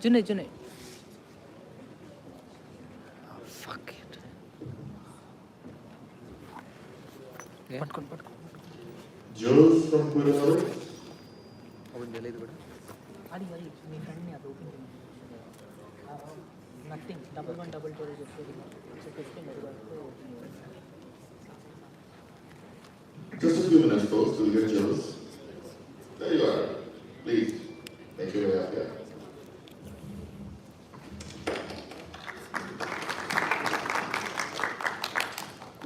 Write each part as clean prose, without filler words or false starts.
Junaid. Oh, fuck it. Yeah. పట్టుకోండి. Jules from Puducherry. అవును తెలియదు కూడా. అది మీ ఫ్రెండ్ని అది ఓపెన్ చేయండి. నథింగ్ 1112 చెప్పేది. చెప్పింది అది ఓపెన్ చేయండి. Just a few minutes, folks, we'll get Jules. There you are. Please, make your way up here.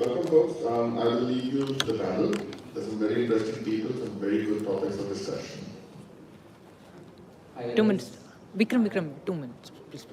Welcome, folks. I will leave you to the panel. There's some very interesting people, some very good topics of discussion. 2 minutes. Vikram, 2 minutes. Please.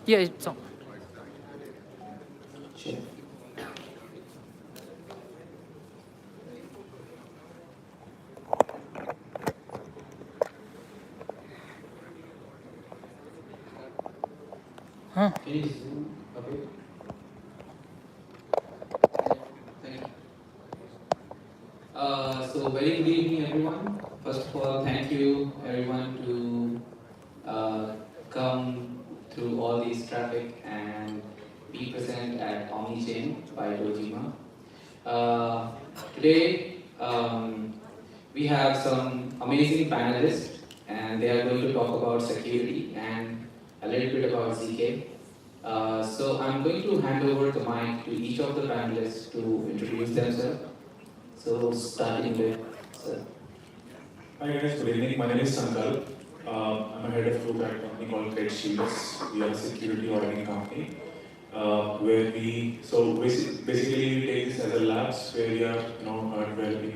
Yeah, it's on. Sure. Huh? Can you zoom a bit? Thank you. So very good evening, everyone. First of all, thank you everyone to come through all this traffic and be present at Omnichain by Dojima. Today, we have some amazing panelists, and they are going to talk about security and a little bit about ZK. So I'm going to hand over the mic to each of the panelists to introduce themselves. So starting with sir. Hi guys, good evening. My name is Sankal. I'm a head of group at a company called Trade Shields. We are a security auditing company where basically we take this as a labs where we are developing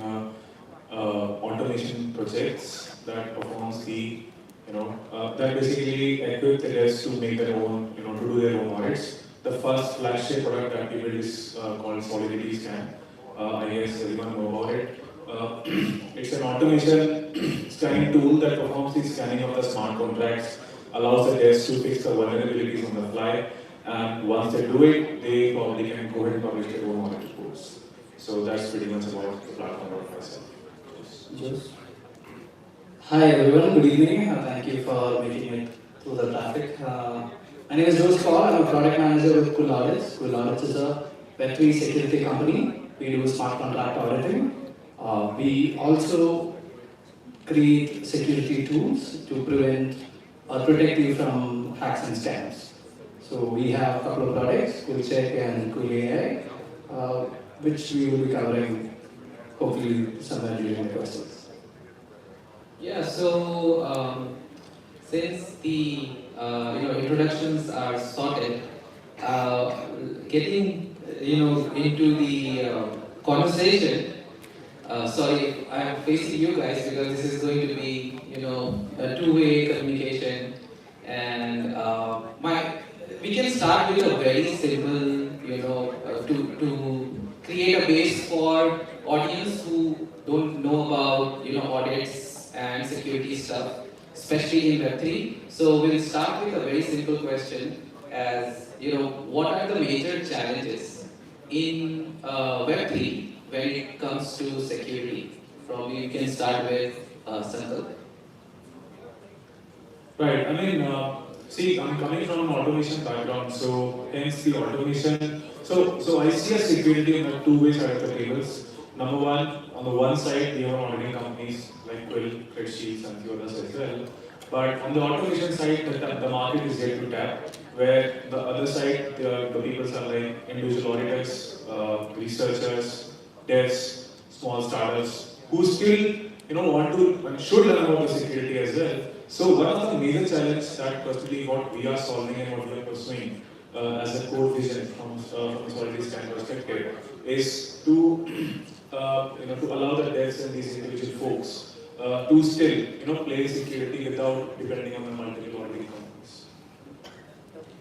automation projects that performs that basically equip the devs to make their own to do their own audits. The first flagship product that we built is called Solidity Scan. I guess everyone know about it. It's an automation scanning tool that performs the scanning of the smart contracts, allows the devs to fix the vulnerabilities on the fly, and once they do it, they probably can go ahead and publish their own audit reports. So that's pretty much about the platform of myself. Yes. Hi everyone, good evening. Thank you for making it through the traffic. My name is Jose Paul. I'm a product manager with Cool Audits. Cool Audits is a Web3 security company. We do smart contract auditing. We also create security tools to prevent or protect you from hacks and scams. So we have a couple of products, Cool Check and Cool AI, which we will be covering hopefully somewhere during the questions. Yeah. So since the introductions are sorted, getting into the conversation. Sorry, I am facing you guys because this is going to be a two-way communication, and we can start with a very simple to create a base for audience who don't know about audits and security stuff, especially in Web3. So we'll start with a very simple question as what are the major challenges in Web3 when it comes to security? Probably you can start with Sankalp. Right. I mean, See, I'm coming from an automation background, so hence the automation. So I see a security on the two-way side of the tables. Number one, on the one side, we have auditing companies like Quill, Spreadsheets, and few others as well. But on the automation side, the market is yet to tap. Where the other side, the people are like individual auditors, researchers, devs, small startups, who still want to and should learn about the security as well. So one of the major challenges that personally what we are solving and what we are pursuing as a core vision from a solidity scan perspective is to to allow the devs and these individual folks to still play security without depending on the multiple auditing companies.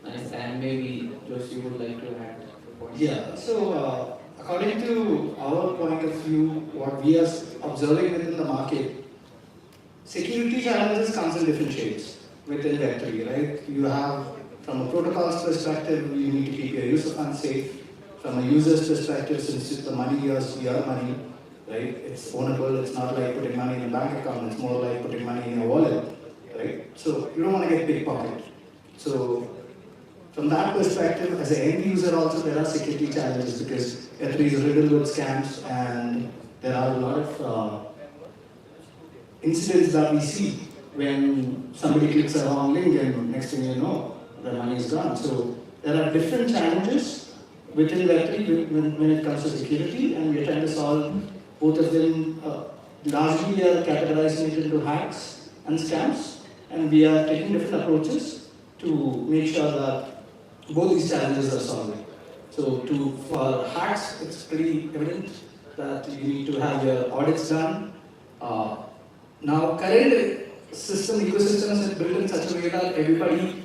Nice, and maybe Josh, you would like to add a point? Yeah, so according to our point of view, what we are observing within the market, security challenges comes in different shapes within Web3, right? You have, from a protocols perspective, you need to keep your user funds safe. From a user's perspective, since the money is your money, right? It's ownable, it's not like putting money in a bank account, it's more like putting money in your wallet, right? So you don't want to get pickpocketed. So from that perspective, as an end user also, there are security challenges because Web3 is riddled with scams and there are a lot of incidents that we see when somebody clicks a wrong link and next thing you know, the money is gone. So there are different challenges within Web3 when it comes to security, and we are trying to solve both of them. Largely, we are categorizing it into hacks and scams, and we are taking different approaches to make sure that both these challenges are solved. So for hacks, it's pretty evident that you need to have your audits done. Now, current ecosystems are built in such a way that everybody,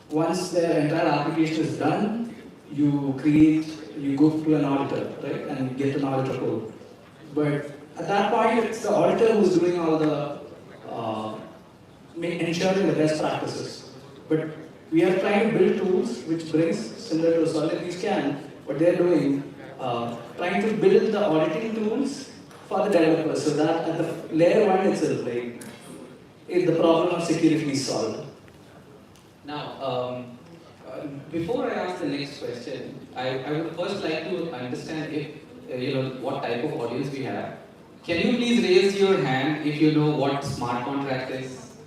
once their entire application is done, you go to an auditor, right, and get an auditor code. But at that point, it's the auditor who's doing all the ensuring the best practices. But we are trying to build tools which brings, similar to Solidity Scan, what they're doing, trying to build the auditing tools for the developers so that at the layer one itself, like, if the problem of security is solved. Now, before I ask the next question, I would first like to understand if what type of audience we have. Can you please raise your hand if you know what smart contract is?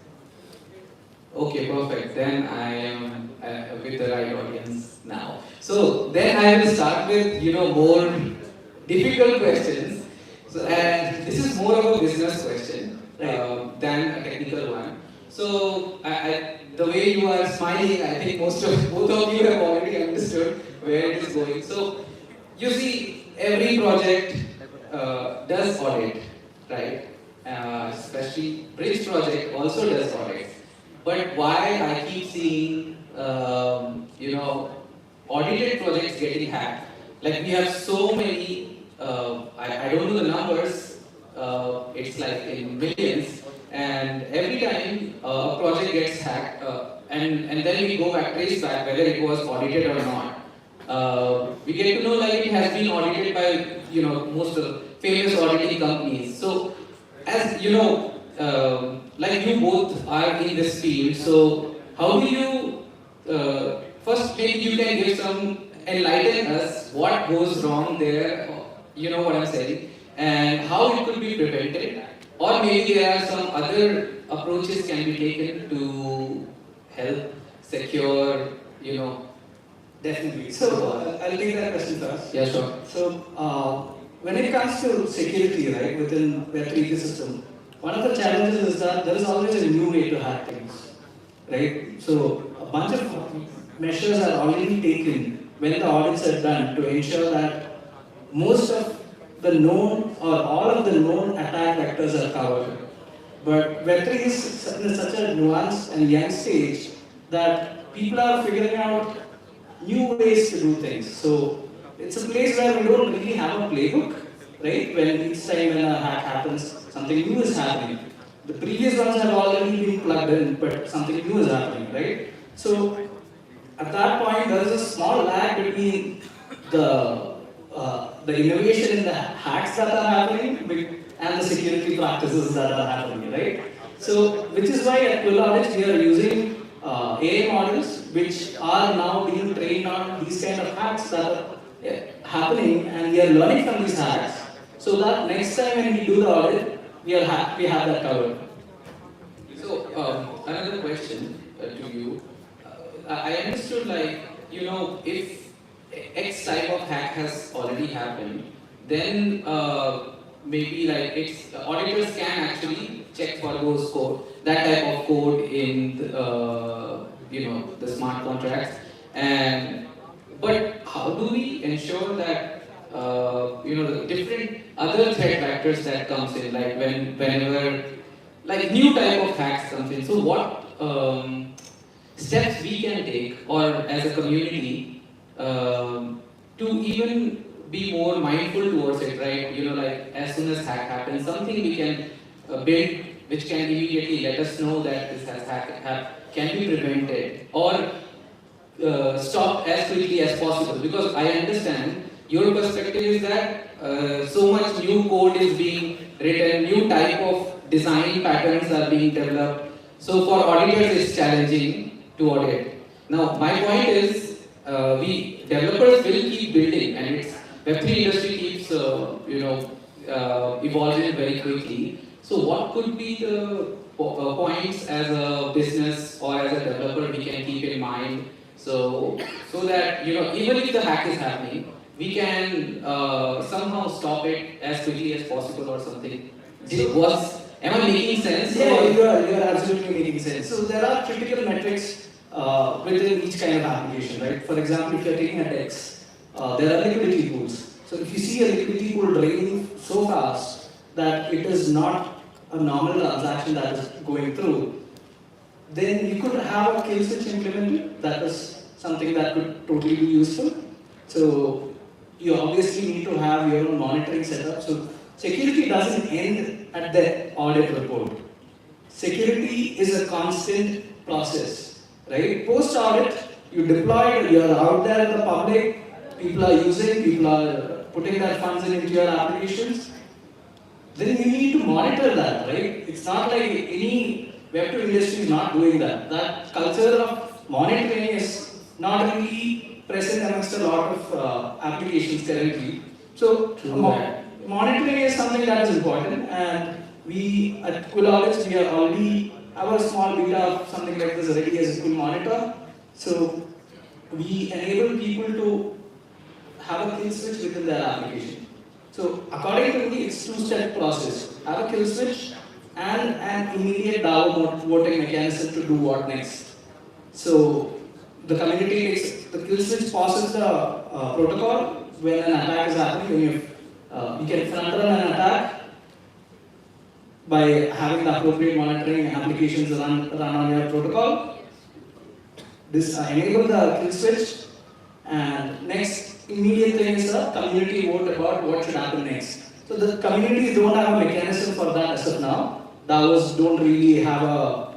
Okay, perfect. Then I am with the right audience now. So then I will start with more difficult questions. So and this is more of a business question than a technical one. So the way you are smiling, I think both of you have already understood where it is going. So you see, every project does audit, right? Especially Bridge project also does audit. But why I keep seeing audited projects getting hacked? Like we have so many. I don't know the numbers. It's like in millions. And every time a project gets hacked, and then we go back, trace back whether it was audited or not. We get to know like it has been audited by most of the famous auditing companies. So as like you both are in this field, so how do you first maybe you can give some enlighten us what goes wrong there, you know what I'm saying, and how it could be prevented, or maybe there are some other approaches can be taken to help secure, Definitely. So I'll take that question first. Yeah, sure. So when it comes to security, right, within Web3 ecosystem, one of the challenges is that there is always a new way to hack things, right? So a bunch of measures are already taken when the audits are done to ensure that most of the known or all of the known attack vectors are covered. But Web3 is in such a nuanced and young stage that people are figuring out new ways to do things. So it's a place where we don't really have a playbook, right? When each time when a hack happens, something new is happening. The previous ones have already been plugged in, but something new is happening, right? So at that point, there is a small lag between the innovation in the hacks that are happening and the security practices that are happening, right? So, which is why at Quill Audits we are using AI models which are now being trained on these kind of hacks that are happening, and we are learning from these hacks, so that next time when we do the audit, we have that covered. So, another question to you. I understood, like, if X type of hack has already happened, then maybe like auditors can actually check for that type of code in the smart contracts. And but how do we ensure that the different other threat vectors that comes in, like whenever like new type of hacks comes in. So what steps we can take, or as a community, to even be more mindful towards it, right? Like as soon as hack happens, something we can build which can immediately let us know that this has can be prevented or stopped as quickly as possible. Because I understand your perspective is that so much new code is being written, new type of design patterns are being developed. So for auditors, it's challenging to audit. Now, my point is, we developers will keep building, and it's Web3 industry keeps evolving very quickly. So, what could be the points as a business or as a developer we can keep in mind, so that even if the hack is happening, we can somehow stop it as quickly as possible or something. Am I making sense? Yeah, you are absolutely making sense. So there are critical metrics within each kind of application, right? For example, if you're taking a DEX, there are liquidity pools. So if you see a liquidity pool draining so fast that it is not a normal transaction that is going through, then you could have a kill switch implemented. That is something that could totally be useful. So you obviously need to have your own monitoring setup. So security doesn't end at the audit report. Security is a constant process, right? Post audit, you deploy, you are out there in the public, people are using, people are putting their funds into your applications. Then you need to monitor that, right? It's not like any Web2 industry is not doing that. That culture of monitoring is not really present amongst a lot of applications currently. So monitoring is something that is important, and we at Coolaudits, we are already have a small beta of something like this already as a Cool Monitor. So we enable people to have a kill switch within their application. So according to me, it's two-step process. Have a kill switch and an immediate DAO voting mechanism to do what next. So the community takes the kill switch, passes the protocol when an attack is happening. You can front run an attack by having the appropriate monitoring applications run on your protocol. This enable the kill switch, and next immediate thing is a community vote about what should happen next. So the communities don't have a mechanism for that as of now. DAOs don't really have a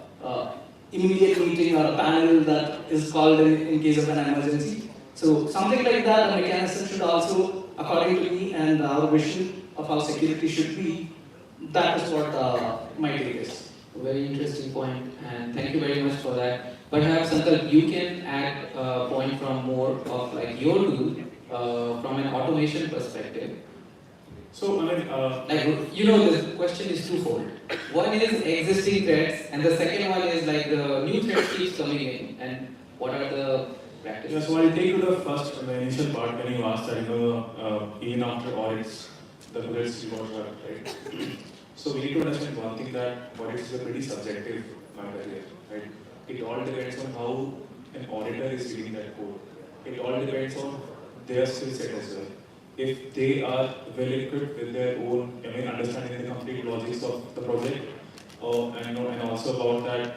immediate meeting or a panel that is called in case of an emergency. So something like that, a mechanism should also, according to me and our vision of how security should be, that is what my take is. Very interesting point, and thank you very much for that. Perhaps, Sankalp, you can add a point from more of like your tool from an automation perspective. So, I mean, the question is twofold. One is existing threats, and the second one is like the new threats keeps coming in, and what are the practices? yeah, so I'll take to the initial part when you asked that, even after audits, the bullets got right? So we need to understand one thing, that audits is a pretty subjective matter here, right? It all depends on how an auditor is reading that code. It all depends on their skill set as well. If they are well equipped with their own, understanding the complete logics of the project, and also about that,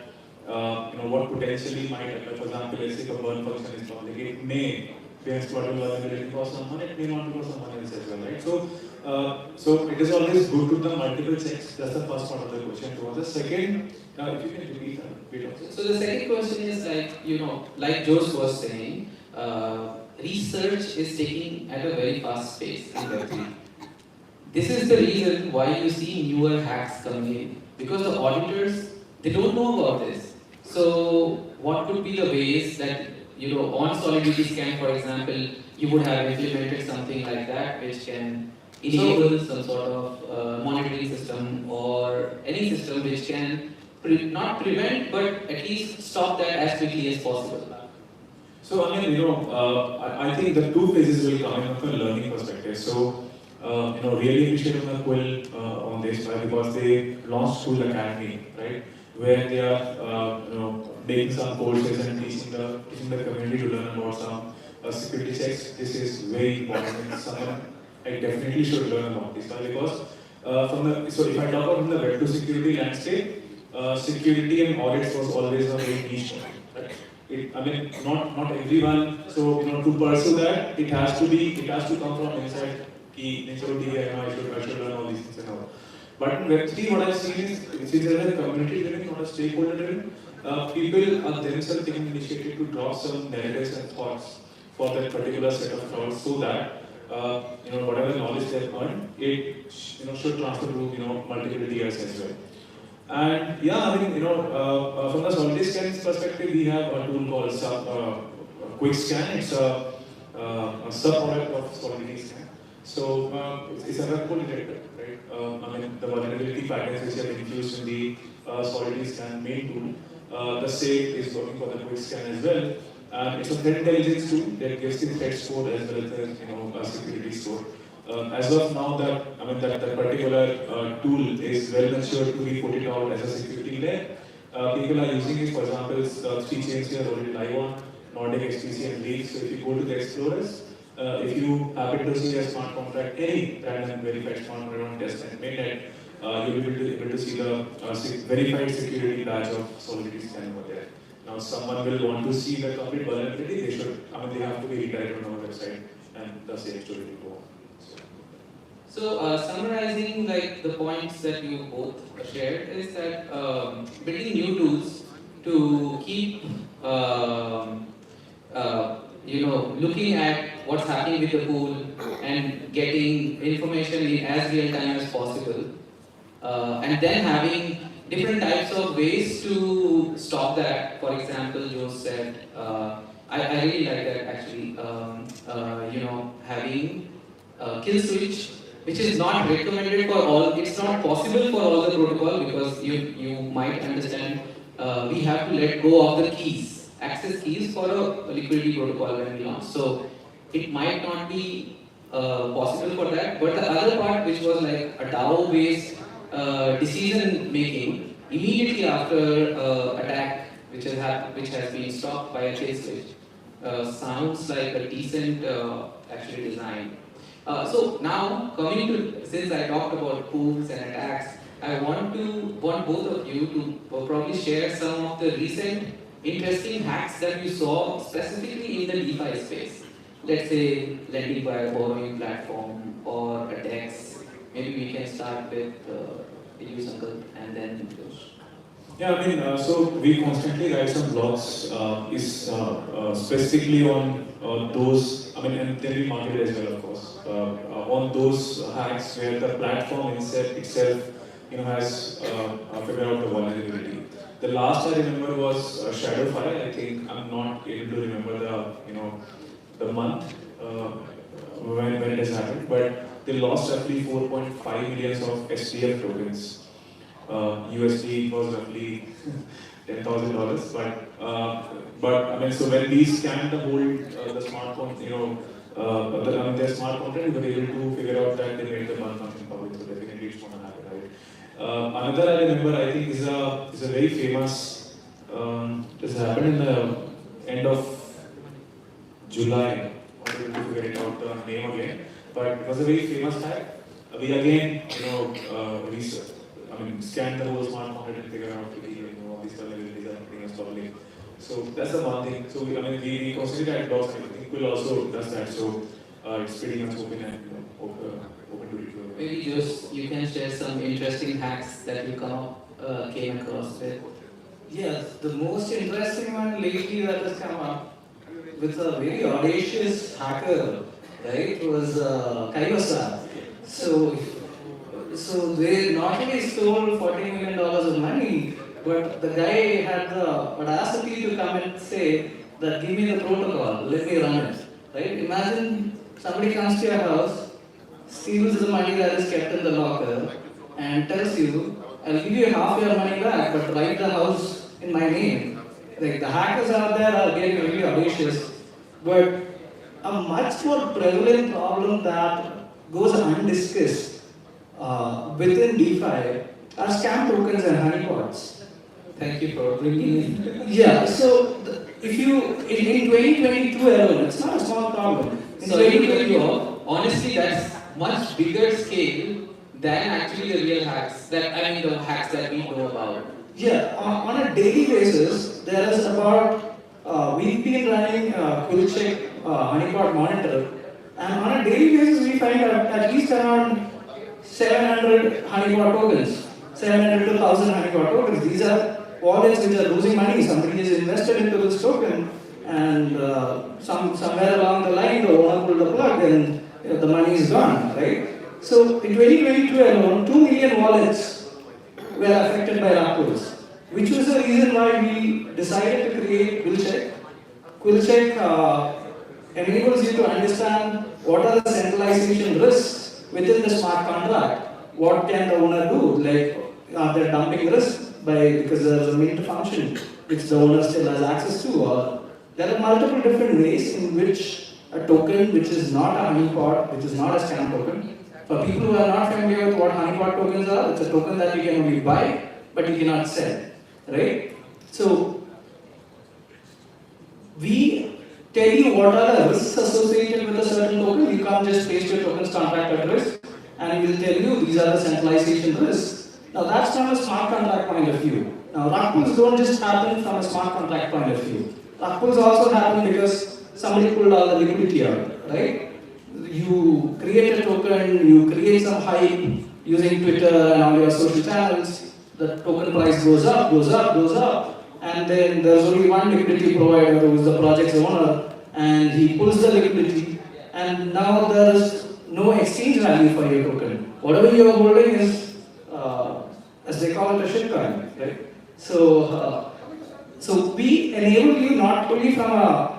what potentially might occur. For example, let's say if a burn function is public, it may be exploitable vulnerability for someone, it may not be for someone else as well, right? So it is always good to do the multiple checks. That's the first part of the question. The second, if you can repeat that. So the second question is like Jose was saying, research is taking at a very fast pace in Web3. This is the reason why you see newer hacks coming in, because the auditors, they don't know about this. So what could be the ways that, on Solidity Scan, for example, you would have implemented something like that, which can enable some sort of monitoring system or any system which can not prevent, but at least stop that as quickly as possible. So I mean, I think the two phases will come in from a learning perspective. So, really appreciate on the Quill on this, right? Because they launched Quill Academy, right? Where they are, making some courses and teaching the community to learn about some security checks. This is very important. And someone I definitely should learn about this, right? Because so if I talk about from the Web 2 security landscape, security and audits was always a very niche one, right? I mean, not everyone. So to pursue that, it has to come from inside. I should learn all these things and all. But in Web3, what I've seen is, since there is a community driven, not a stakeholder driven, people are themselves taking initiative to draw some narratives and thoughts for that particular set of crowds, so that whatever knowledge they've earned, it should transfer to multiple years as well. And yeah, I mean, from the Solidity Scan perspective, we have a tool called Quick Scan. It's a sub-product of Solidity Scan. So it's a web pull detector, right? I mean, the vulnerability patterns which are infused in the Solidity Scan main tool, the same is working for the Quick Scan as well. And it's a threat intelligence tool that gives the threat score as well as the security score. As of now, that particular tool is well matured to be put it out as a security layer. People are using it, for example, three chains here already live on Nordic, HPC, and Leaf. So if you go to the Explorers, if you happen to see a smart contract, any random verified smart contract on test and mainnet, you'll be able to see the verified security badge of Solidity Scan over there. Now, someone will want to see the complete vulnerability. They have to be redirected on our website, and the same story will go on. So, summarizing like the points that you both shared is that building new tools to keep looking at what's happening with the pool and getting information in as real time as possible, and then having different types of ways to stop that. For example, Joe said, I really like that actually. Having kill switch, which is not recommended for all. It's not possible for all the protocol because you might understand. We have to let go of the keys, access keys for a liquidity protocol when we launch. So it might not be possible for that. But the other part, which was like a DAO-based decision making, immediately after attack, which has been stopped by a kill switch, sounds like a decent actually design. So now coming to, since I talked about pools and attacks, I want both of you to probably share some of the recent interesting hacks that you saw specifically in the DeFi space. Let's say lending by a borrowing platform or attacks. Maybe we can start with you, Sankalp, and then Josh. Yeah, I mean, so we constantly write some blogs, specifically on those, and then we market it as well, of course, on those hacks where the platform itself has figured out the vulnerability. The last I remember was Shadowfire. I think I'm not able to remember the month when it has happened, but they lost roughly 4.5 million of SDF tokens. USD was roughly $10,000, but so when we scanned the whole the smartphone, their smart contract, we were able to figure out that they made the month something public, so definitely it's going to happen, right? Another I remember, I think, is a very famous. This happened in the end of July. I wanted to figure it out the name again, but it was a very famous hack. We again, research. Scan the whole smart contract and figure out all these vulnerabilities are pretty much public. So that's the one thing. So we consider that blogs. I think Quill also does that. So it's pretty much open and open to review. Maybe just you can share some interesting hacks that you came across with. Yes, the most interesting one lately that has come up with a very audacious hacker, right, was Kaiwasa. So they not only stole $40 million of money, but the guy had the audacity to come and say that give me the protocol, let me run it. Right? Imagine somebody comes to your house, steals the money that is kept in the locker, and tells you, I'll give you half your money back, but write the house in my name. Like the hackers out there are getting really audacious, but a much more prevalent problem that goes undiscussed within DeFi are scam tokens and honeypots. Thank you for bringing in. Yeah, so if you, in 2022 alone, it's not a small problem. In Sorry to cut 2022, you off. Honestly, that's much bigger scale than actually the real hacks. The hacks that we know about. yeah, on a daily basis, there is about, we've been running QuillCheck honeypot monitor, and on a daily basis, we find at least around 700 honeypot tokens, 700 to 1000 honeypot tokens. These are wallets which are losing money. Somebody has invested into this token, and somewhere along the line, the owner pulled the plug, and the money is gone, right? So in 2022 alone, 2 million wallets were affected by rug pulls, which was the reason why we decided to create QuillCheck. QuillCheck enables you to understand what are the centralization risks within the smart contract. What can the owner do? Like, are there dumping risks because there is a mint function which the owner still has access to? Or there are multiple different ways in which a token which is not a honeypot, which is not a scam token. For people who are not familiar with what honeypot tokens are, it's a token that you can only buy, but you cannot sell, right? So, we tell you what are the risks associated with a certain token. You can't just place your token's contract at risk, and we will tell you these are the centralization risks. Now, that's from a smart contract point of view. Now, rug pulls don't just happen from a smart contract point of view. Rug pulls also happen because somebody pulled all the liquidity out, right? You create a token, you create some hype using Twitter and all your social channels, the token price goes up, goes up, goes up, and then there's only one liquidity provider who is the project's owner, and he pulls the liquidity, and now there is no exchange value for your token. Whatever you are holding is, as they call it, a shitcoin, right? So we enable you not only from a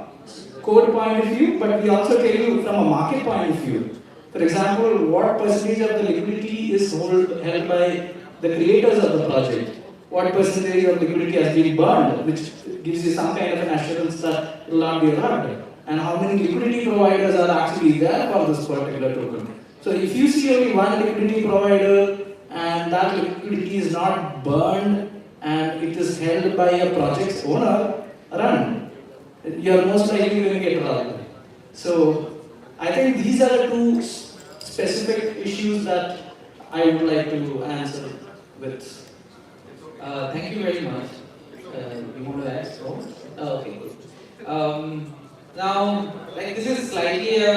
code point of view, but we also tell you from a market point of view. For example, what percentage of the liquidity is held by the creators of the project? What percentage of liquidity has been burned, which gives you some kind of an assurance that it will not be rugged? And how many liquidity providers are actually there for this particular token? So if you see only one liquidity provider and that liquidity is not burned and it is held by a project's owner, run. You are most likely going to get robbed. So I think these are the two specific issues that I would like to answer with. Thank you very much. You want to ask? Okay. Now, this is slightly a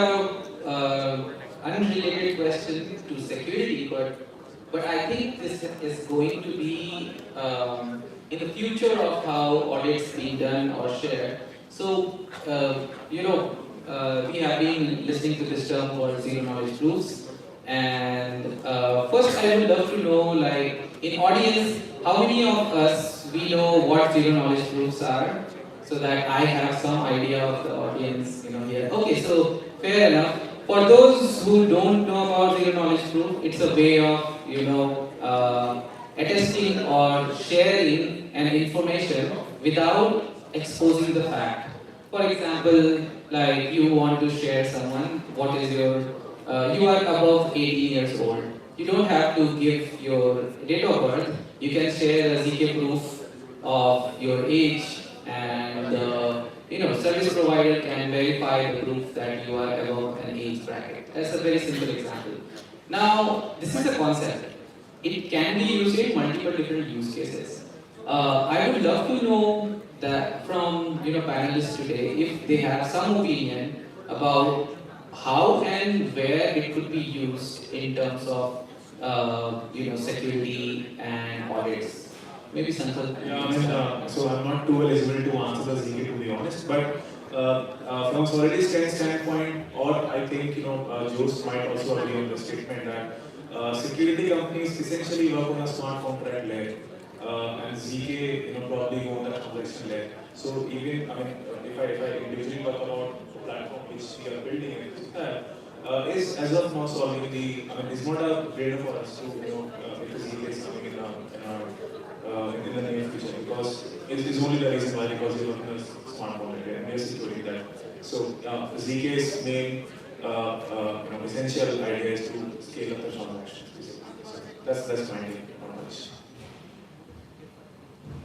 unrelated question to security, but I think this is going to be in the future of how audits being done or shared. So, we have been listening to this term called zero knowledge proofs. And first, I would love to know, in audience, how many of us we know what zero knowledge proofs are, so that I have some idea of the audience, here. Okay, so fair enough. For those who don't know about zero knowledge proof, it's a way of, attesting or sharing an information without exposing the fact. For example, you want to share someone, what is your, you are above 18 years old. You don't have to give your date of birth. You can share a ZK proof of your age, and service provider can verify the proof that you are above an age bracket. That's a very simple example. Now, this is a concept. It can be used in multiple different use cases. I would love to know that from panelists today, if they have some opinion about how and where it could be used in terms of security and audits. Maybe Sankalp. Yeah, so I'm not too eligible to answer the ZK, to be honest, but from Solidity standpoint, or I think Jose might also agree on the statement that security companies essentially work on a smart contract layer, and ZK, probably go on the transaction layer. So even, if I individually talk about the platform which we are building is as of now solving it's not a brainer for us to, if the ZK is coming in the near future, because it's only the reason why, because we're working on a smart contract and we are securing that. So ZK's main essential idea is to scale up the transactions. So that's my take on this.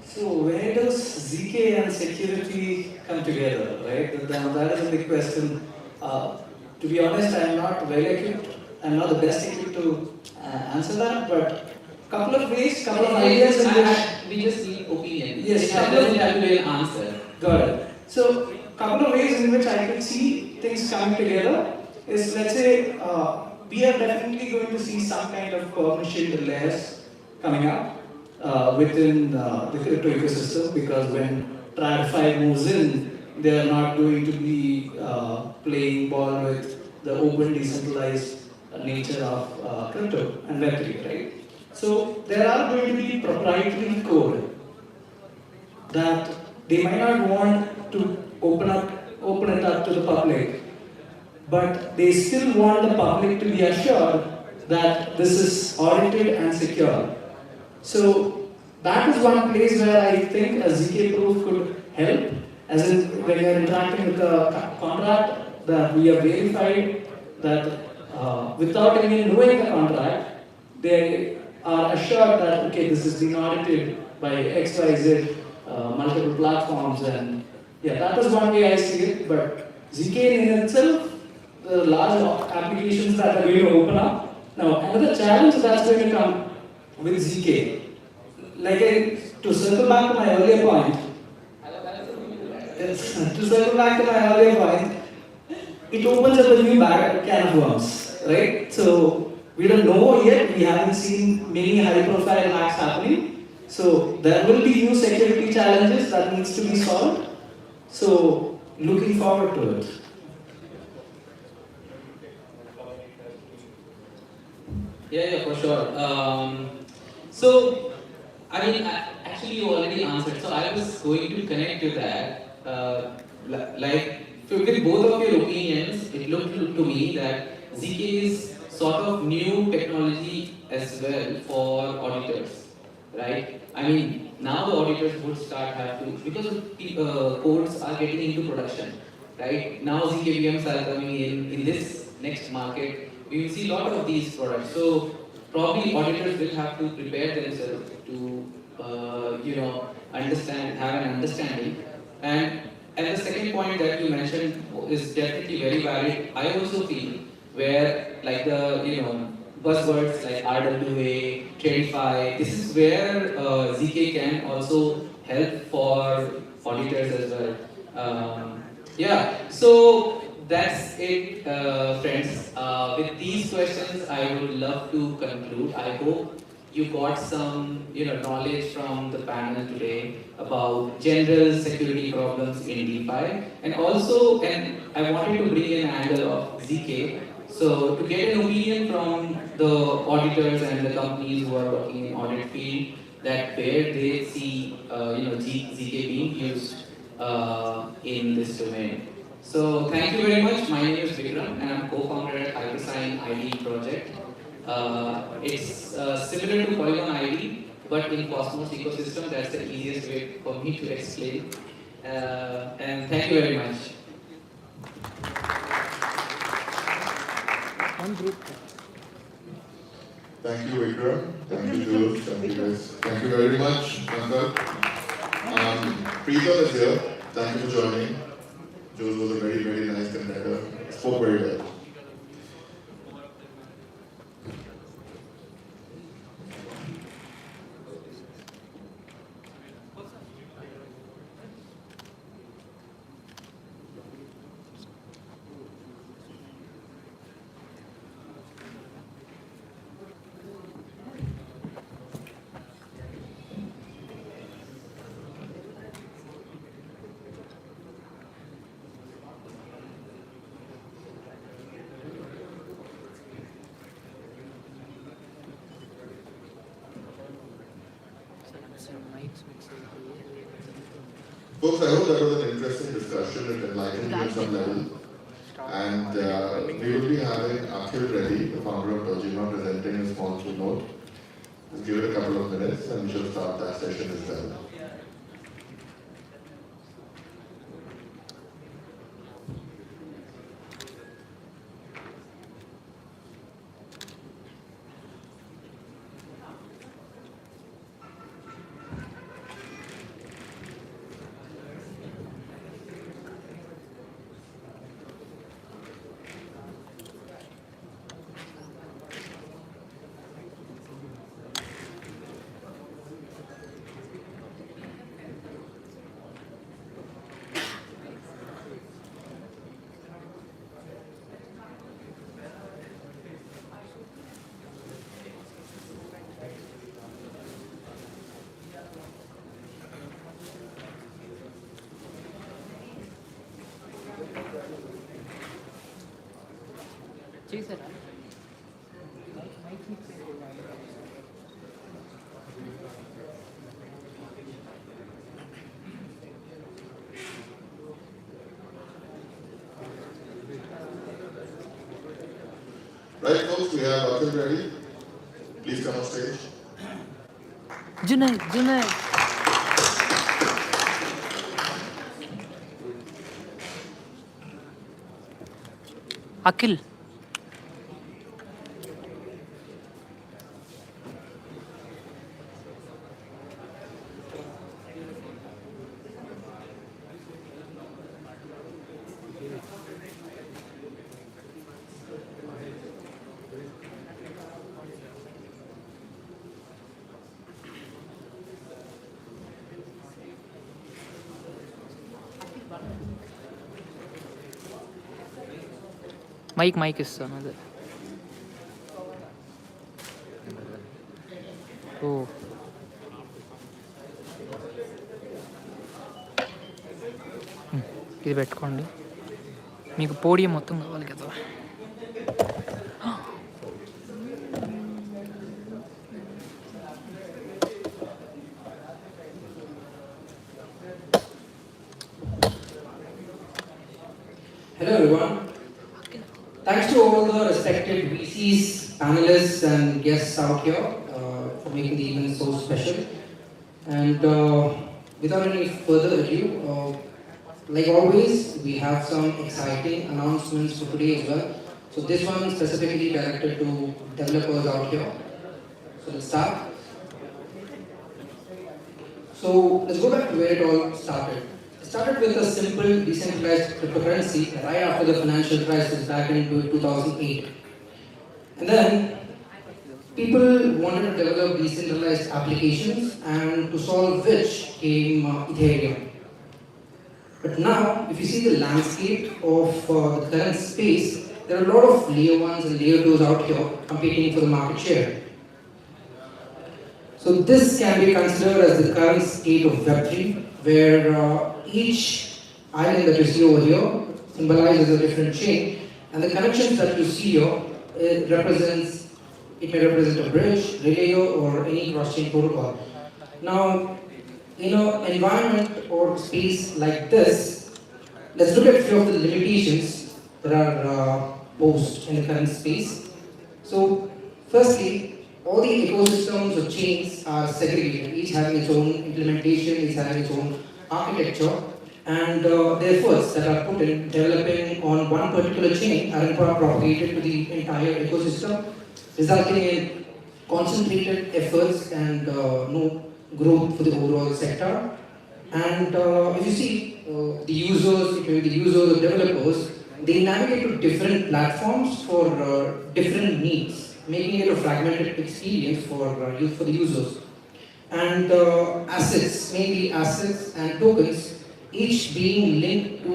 So where does ZK and security come together, right? That is a big question. To be honest, I am not well equipped. I'm not the best equipped to answer that, but couple of ways, couple of ideas in which We just need opinion. Yes, It doesn't have to be an answer. got it. So couple of ways in which I could see things coming together is, let's say, we are definitely going to see some kind of permission layers coming up within the crypto ecosystem, because when TradFi moves in, they are not going to be playing ball with the open, decentralized nature of crypto and Web3, right? So there are going to be proprietary code that they might not want to open it up to the public, but they still want the public to be assured that this is audited and secure. So that is one place where I think a ZK proof could help, as in when you are interacting with a contract, that we have verified that without even knowing the contract, they are assured that, okay, this is being audited by XYZ, multiple platforms, and yeah, that is one way I see it. But ZK in itself, the large applications that are going to open up. Now, another challenge that's going to come with ZK, to circle back to my earlier point, it opens up a new can of worms, right? So we don't know yet. We haven't seen many high-profile hacks happening. So there will be new security challenges that needs to be solved. So looking forward to it. Yeah, for sure. So, actually, you already answered. So, I was going to connect to that. With both of your opinions, it looked to me that ZK is sort of new technology as well for auditors, right? Now the auditors would have to, because codes are getting into production, right? Now ZKVMs are coming in this next market. We will see a lot of these products. So probably auditors will have to prepare themselves to, have an understanding. And the second point that you mentioned is definitely very valid. I also feel where buzzwords like RWA, TradeFi, this is where ZK can also help for auditors as well. So that's it, friends. With these questions, I would love to conclude. I hope you got some knowledge from the panel today about general security problems in DeFi, and I wanted to bring an angle of ZK. So to get an opinion from the auditors and the companies who are working in audit field, that where they see ZK being used in this domain. So thank you very much. My name is Vikram and I'm co-founder at Hypersign ID project. It's similar to Polygon ID, but in Cosmos ecosystem. That's the easiest way for me to explain. And thank you very much. One group. Thank you, Vikram. Thank you, Jules. Thank you, guys. Thank you very much, Shankar. Preetham is here. Thank you for joining. Jules was a very, very nice contender. Spoke very well. Folks, I hope that was an interesting discussion. It enlightened you at some level. And we will be having Akhil Reddy, the founder of Dojima, presenting a small keynote. Just give it a couple of minutes and we shall start that session as well. Right, folks, we have Akhil Reddy. Please come on stage. Junaid. Akhil. Mic is another. Oh. ఇది పెట్టుకోండి మీకు podium మొత్తం కావాలి కదా Hello everyone. Thanks to all the respected VCs, panelists and guests out here for making the event so special. And without any further ado, like always, we have some exciting announcements for today as well. So this one is specifically directed to developers out here. So let's start. So let's go back to where it all started. It started with a simple decentralized cryptocurrency right after the financial crisis back in 2008. And then people wanted to develop decentralized applications, and to solve which came Ethereum. But now, if you see the landscape of the current space, there are a lot of layer 1s and layer 2s out here competing for the market share. So this can be considered as the current state of Web3, where each island that you see over here symbolizes a different chain, and the connections that you see here, it may represent a bridge, relay, or any cross-chain protocol. Now, in an environment or space like this, let's look at a few of the limitations that are posed in the current space. So, firstly, all the ecosystems or chains are segregated, each having its own implementation, each having its own architecture, and the efforts that are put in developing on one particular chain are propagated to the entire ecosystem, resulting in concentrated efforts and no growth for the overall sector. And if you see the users, the users or developers, they navigate to different platforms for different needs, making it a fragmented experience for the users. And assets, mainly assets and tokens, each being linked to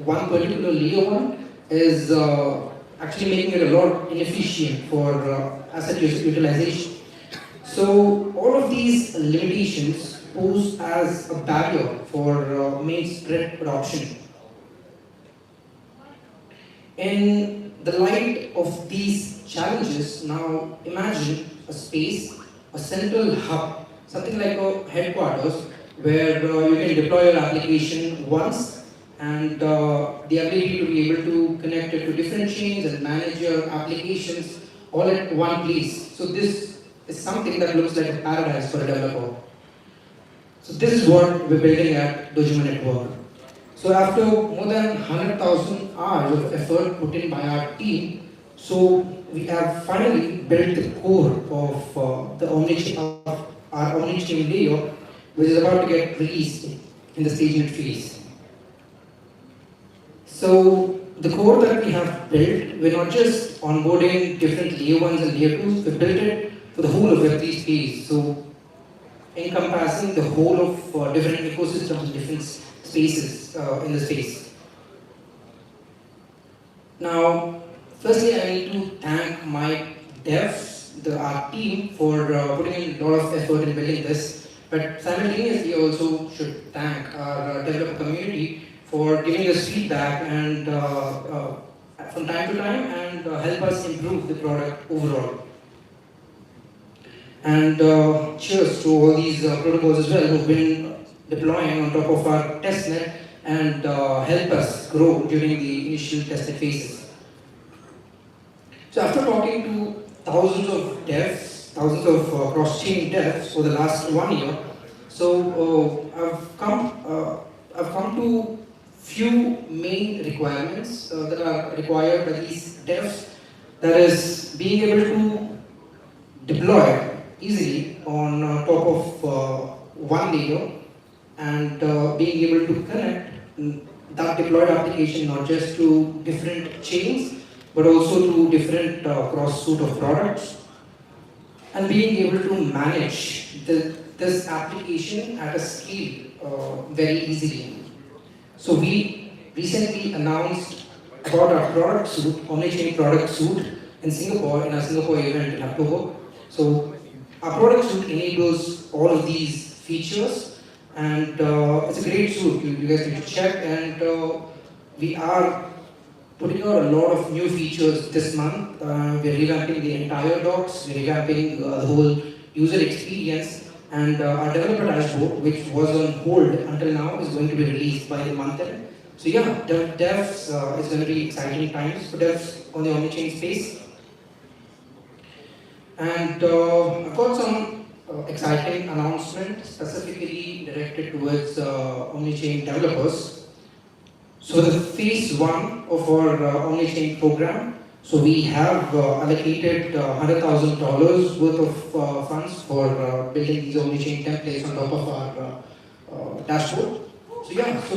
one particular layer 1, is actually making it a lot inefficient for asset utilization. So all of these limitations pose as a barrier for mainstream adoption. In the light of these challenges, now imagine a space, a central hub something like a headquarters where you can deploy your application once and the ability to be able to connect it to different chains and manage your applications all at one place. So this is something that looks like a paradise for a developer. So this is what we're building at Dojima Network. So after more than 100,000 hours of effort put in by our team, so we have finally built the core of our Omnichain layer, which is about to get released in the staging phase. So the core that we have built, we're not just onboarding different layer 1s and layer 2s, we built it for the whole of Web3 space. So encompassing the whole of different ecosystems, different spaces in the space. Now, firstly, I need to thank my devs, our team, for putting in a lot of effort in building this. But simultaneously, also should thank our developer community for giving us feedback and from time to time and help us improve the product overall. And cheers to all these protocols as well who've been deploying on top of our testnet and help us grow during the initial tested phases. So after talking to thousands of devs, thousands of cross-chain devs for the last 1 year, so I've come to few main requirements that are required by these devs. That is being able to deploy easily on top of one layer and being able to connect that deployed application not just to different chains but also to different cross suite of products and being able to manage this application at a scale very easily. So we recently announced about our product suite, Omnichain product suite in Singapore, in our Singapore event in October. So our product suite enables all of these features and it's a great suite. You guys need to check, and we are putting out a lot of new features this month. We're revamping the entire docs, we're revamping the whole user experience, and our developer dashboard, which was on hold until now, is going to be released by the month end. So yeah, devs, it's going to be exciting times for devs on the Omnichain space. And I've got some exciting announcements specifically directed towards Omnichain developers. So the phase 1 of our Omnichain program, so we have allocated $100,000 worth of funds for building these Omnichain templates on top of our dashboard. So yeah, so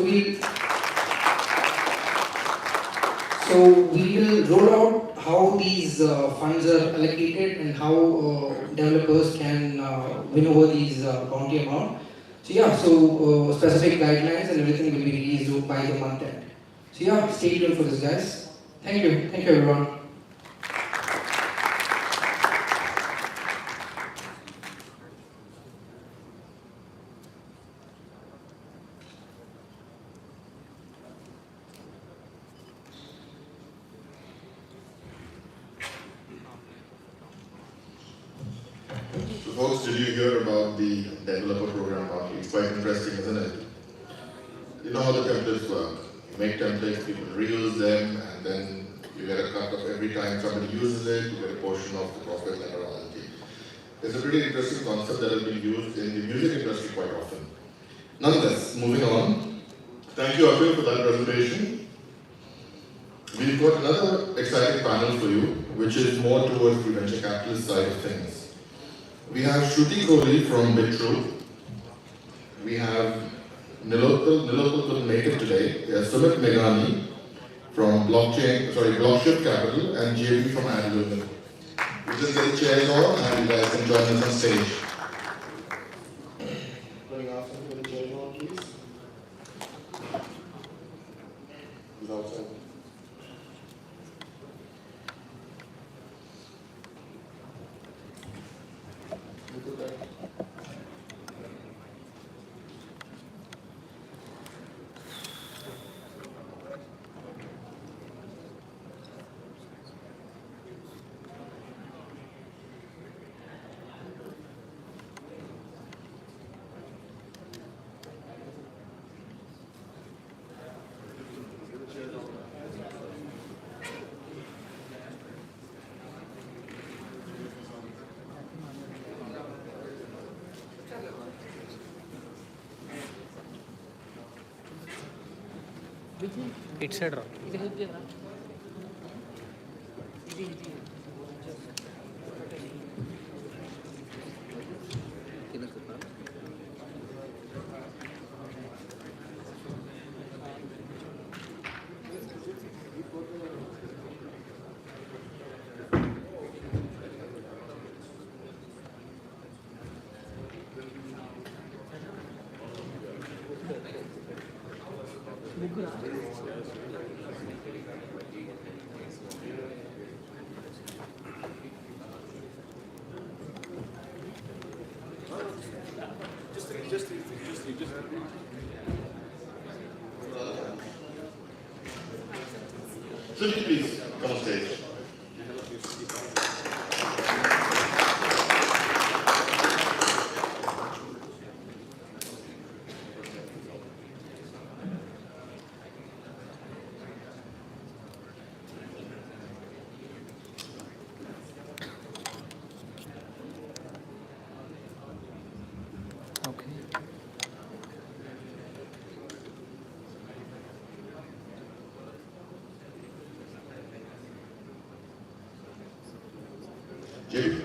we will roll out how these funds are allocated and how developers can win over these bounty amount. So yeah, so specific guidelines and everything will be released by the month end. So yeah, stay tuned for this, guys. Thank you everyone. So folks, did you hear about the developer program bounty? It's quite interesting, isn't it? You know how the templates work. You make templates, people reuse them, and then you get a cut of every time somebody uses it, you get a portion of the profit and royalty. It's a pretty interesting concept that has been used in the music industry quite often. Nonetheless, moving on. Thank you, Akhil, for that presentation. We've got another exciting panel for you, which is more towards the venture capitalist side of things. We have Shruti Kohli from BitTruth. We have Nilotpal Native today. We have Sumit Meghani from Blockshift Capital, and JB from Adlumin. We just get the chairs on and you guys can join us on stage. Bring our friend with the chairs on, please. He's outside. Look at that. ఇటు side రా ఇది help చేయరా ఇది ముగ్గురా Shruti, please come on stage. Okay Jimmy.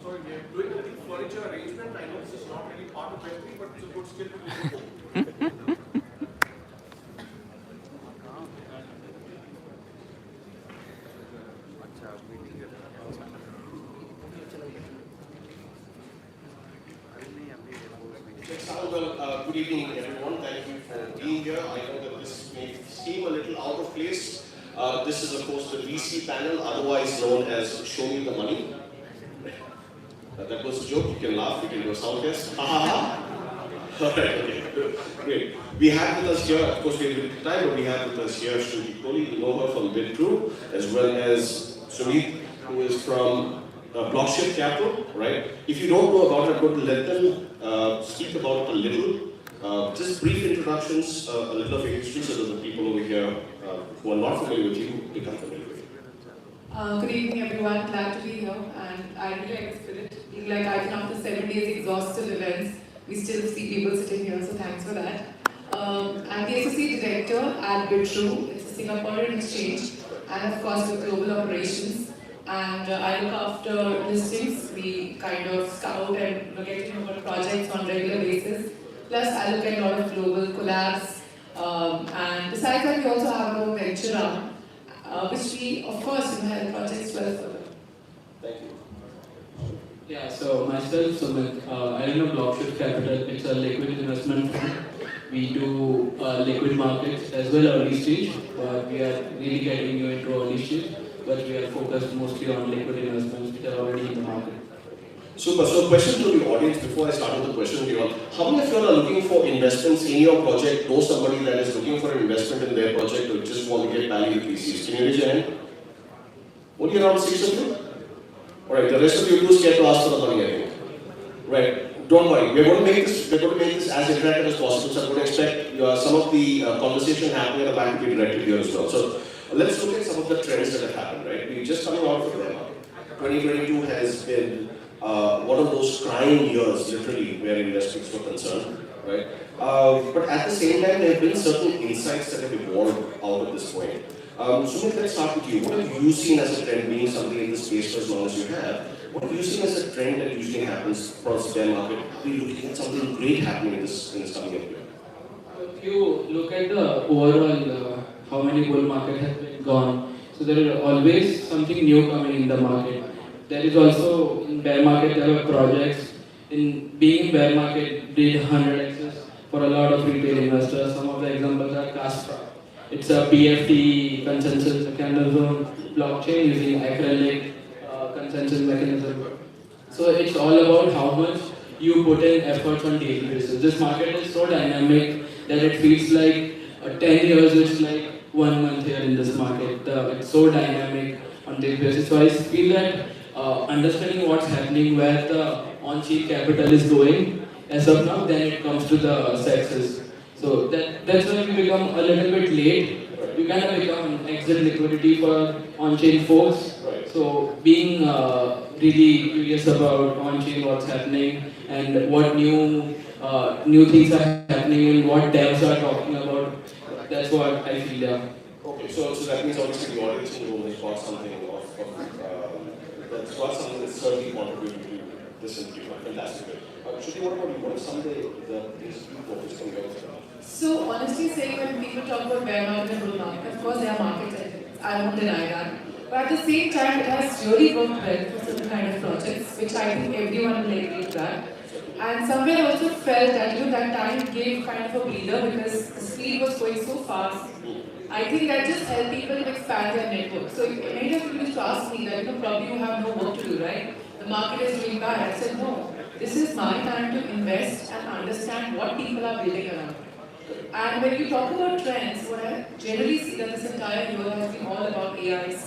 Sorry, we are doing a little furniture arrangement. I know this is not really part of Westbury, but it's a good skill to do. Good evening, everyone. Thank you for being here. I know that this may seem a little out of place. This is, of course, the VC panel, otherwise known as Show Me the Money. That was a joke. You can laugh. You can do a sound test. Ha ha ha. All right. Okay. Great. We have with us here, of course, we have a time, but we have with us here Shruti Kohli. You know her from Bidcrew, as well as Sumit, who is from Blockship Capital, right? If you don't know about it, I'm going to let them speak about it a little. Just brief introductions, a little of your history, so that the people over here who are not familiar with you become familiar with you. Good evening, everyone. Glad to be here, and I really like the spirit. Being like I think after 7 days exhaustive events, we still see people sitting here, so thanks for that. I'm the associate director at Bidcrew. It's a Singaporean exchange, and of course with global operations. And I look after listings. We kind of scout and look at projects on regular basis. Plus, I look at a lot of global collabs. And besides that, we also have our venture arm, which we, of course, help projects well further. Thank you. Yeah, so myself, Sumit, I run a Blockship Capital. It's a liquid investment fund. We do liquid markets as well early stage, but we are really getting you into early stage, but we are focused mostly on liquid investments which are already in the market. Super. So question to the audience before I start with the question to you all. How many of you all are looking for investments in your project? Know somebody that is looking for an investment in their project or just want to get value with VCs? Can you raise your hand? Only around 6 of you? Alright, the rest of you too scared to ask for the money, I think. Right. Don't worry. We're going to make this as interactive as possible. So I'm going to expect some of the conversation happening at the back to be directed here as well. So let's look at some of the trends that have happened, right? We're just coming out from them. 2022 has been one of those crying years, literally, where investments were concerned, right? But at the same time, there have been certain insights that have evolved out at this point. Sumit, let's start with you. What have you seen as a trend, being something in this space for as long as you have? What have you seen as a trend that usually happens across the bear market? Are you looking at something great happening in this coming year? you look at the overall how many bull market has been gone, so there is always something new coming in the market. There is also in bear market there were projects. In being in bear market did 100x's for a lot of retail investors. Some of the examples are Castra. It's a BFT consensus mechanism blockchain using acrylic consensus mechanism. So it's all about how much you put in efforts on daily basis. This market is so dynamic that it feels like 10 years is like 1 month here in this market. It's so dynamic on daily basis. So I feel that understanding what's happening, where the on-chain capital is going, as of now, then it comes to the sexes. So that's when you become a little bit late. You kind of become exit liquidity for on-chain folks. So being really curious about on-chain, what's happening, and what new things are happening, and what devs are talking about. That's what I feel. Yeah. Okay, so that means obviously the audience in the room has got something that's got something that's certainly contributing to this interview. Fantastic. Shruti, what about you? What are some of these two topics from your side? So honestly saying, when people talk about bear market and bull market, of course there are market segments. I won't deny that. But at the same time, it has really worked well for certain kind of projects, which I think everyone will agree to that. And somewhere I also felt that that time gave kind of a breather because the speed was going so fast. I think that just helped people to expand their network. So many of people used to ask me that, probably you have no work to do, right? The market is doing bad. I said, no, this is my time to invest and understand what people are building around. And when you talk about trends, what I generally see that this entire year has been all about AI.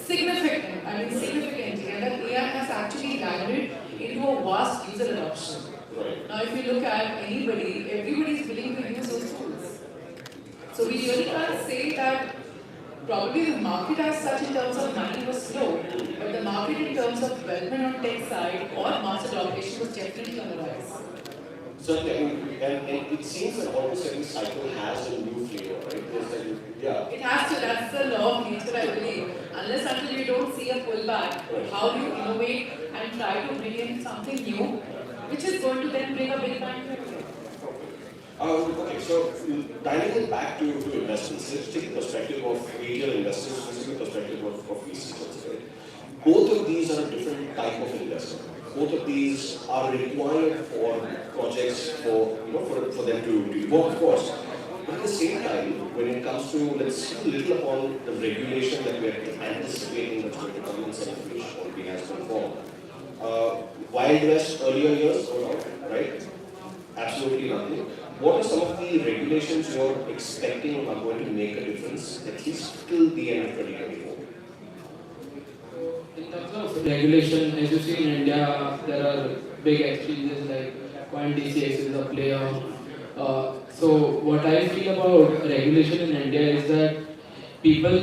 Significantly, and that AI has actually landed into a vast user adoption. Now, if you look at anybody, everybody is willing to use those tools. So we really can't say that probably the market as such in terms of money was slow, but the market in terms of development on tech side or mass adoption was definitely on the rise. Certainly, and it seems that almost every cycle has a new flavor, right? Yeah. It has to, that's the law of nature, I believe. Unless until you don't see a pullback, how do you innovate and try to bring in something new, which is going to then bring a big bang to everything. Okay, so dialing it back to investments, let's take the perspective of retail investors, let's take the perspective of VCs. Right? Both of these are a different type of investment. Both of these are required for projects for them to work, of course. But at the same time, when it comes to, let's see a little upon the regulation that we are anticipating that's going to come in some which already has been formed. Wild West earlier years, right? Absolutely nothing. What are some of the regulations you're expecting are going to make a difference, at least till the end of 2024? In terms of regulation, as you see in India, there are big exchanges like CoinDCX is a player. So what I feel about regulation in India is that people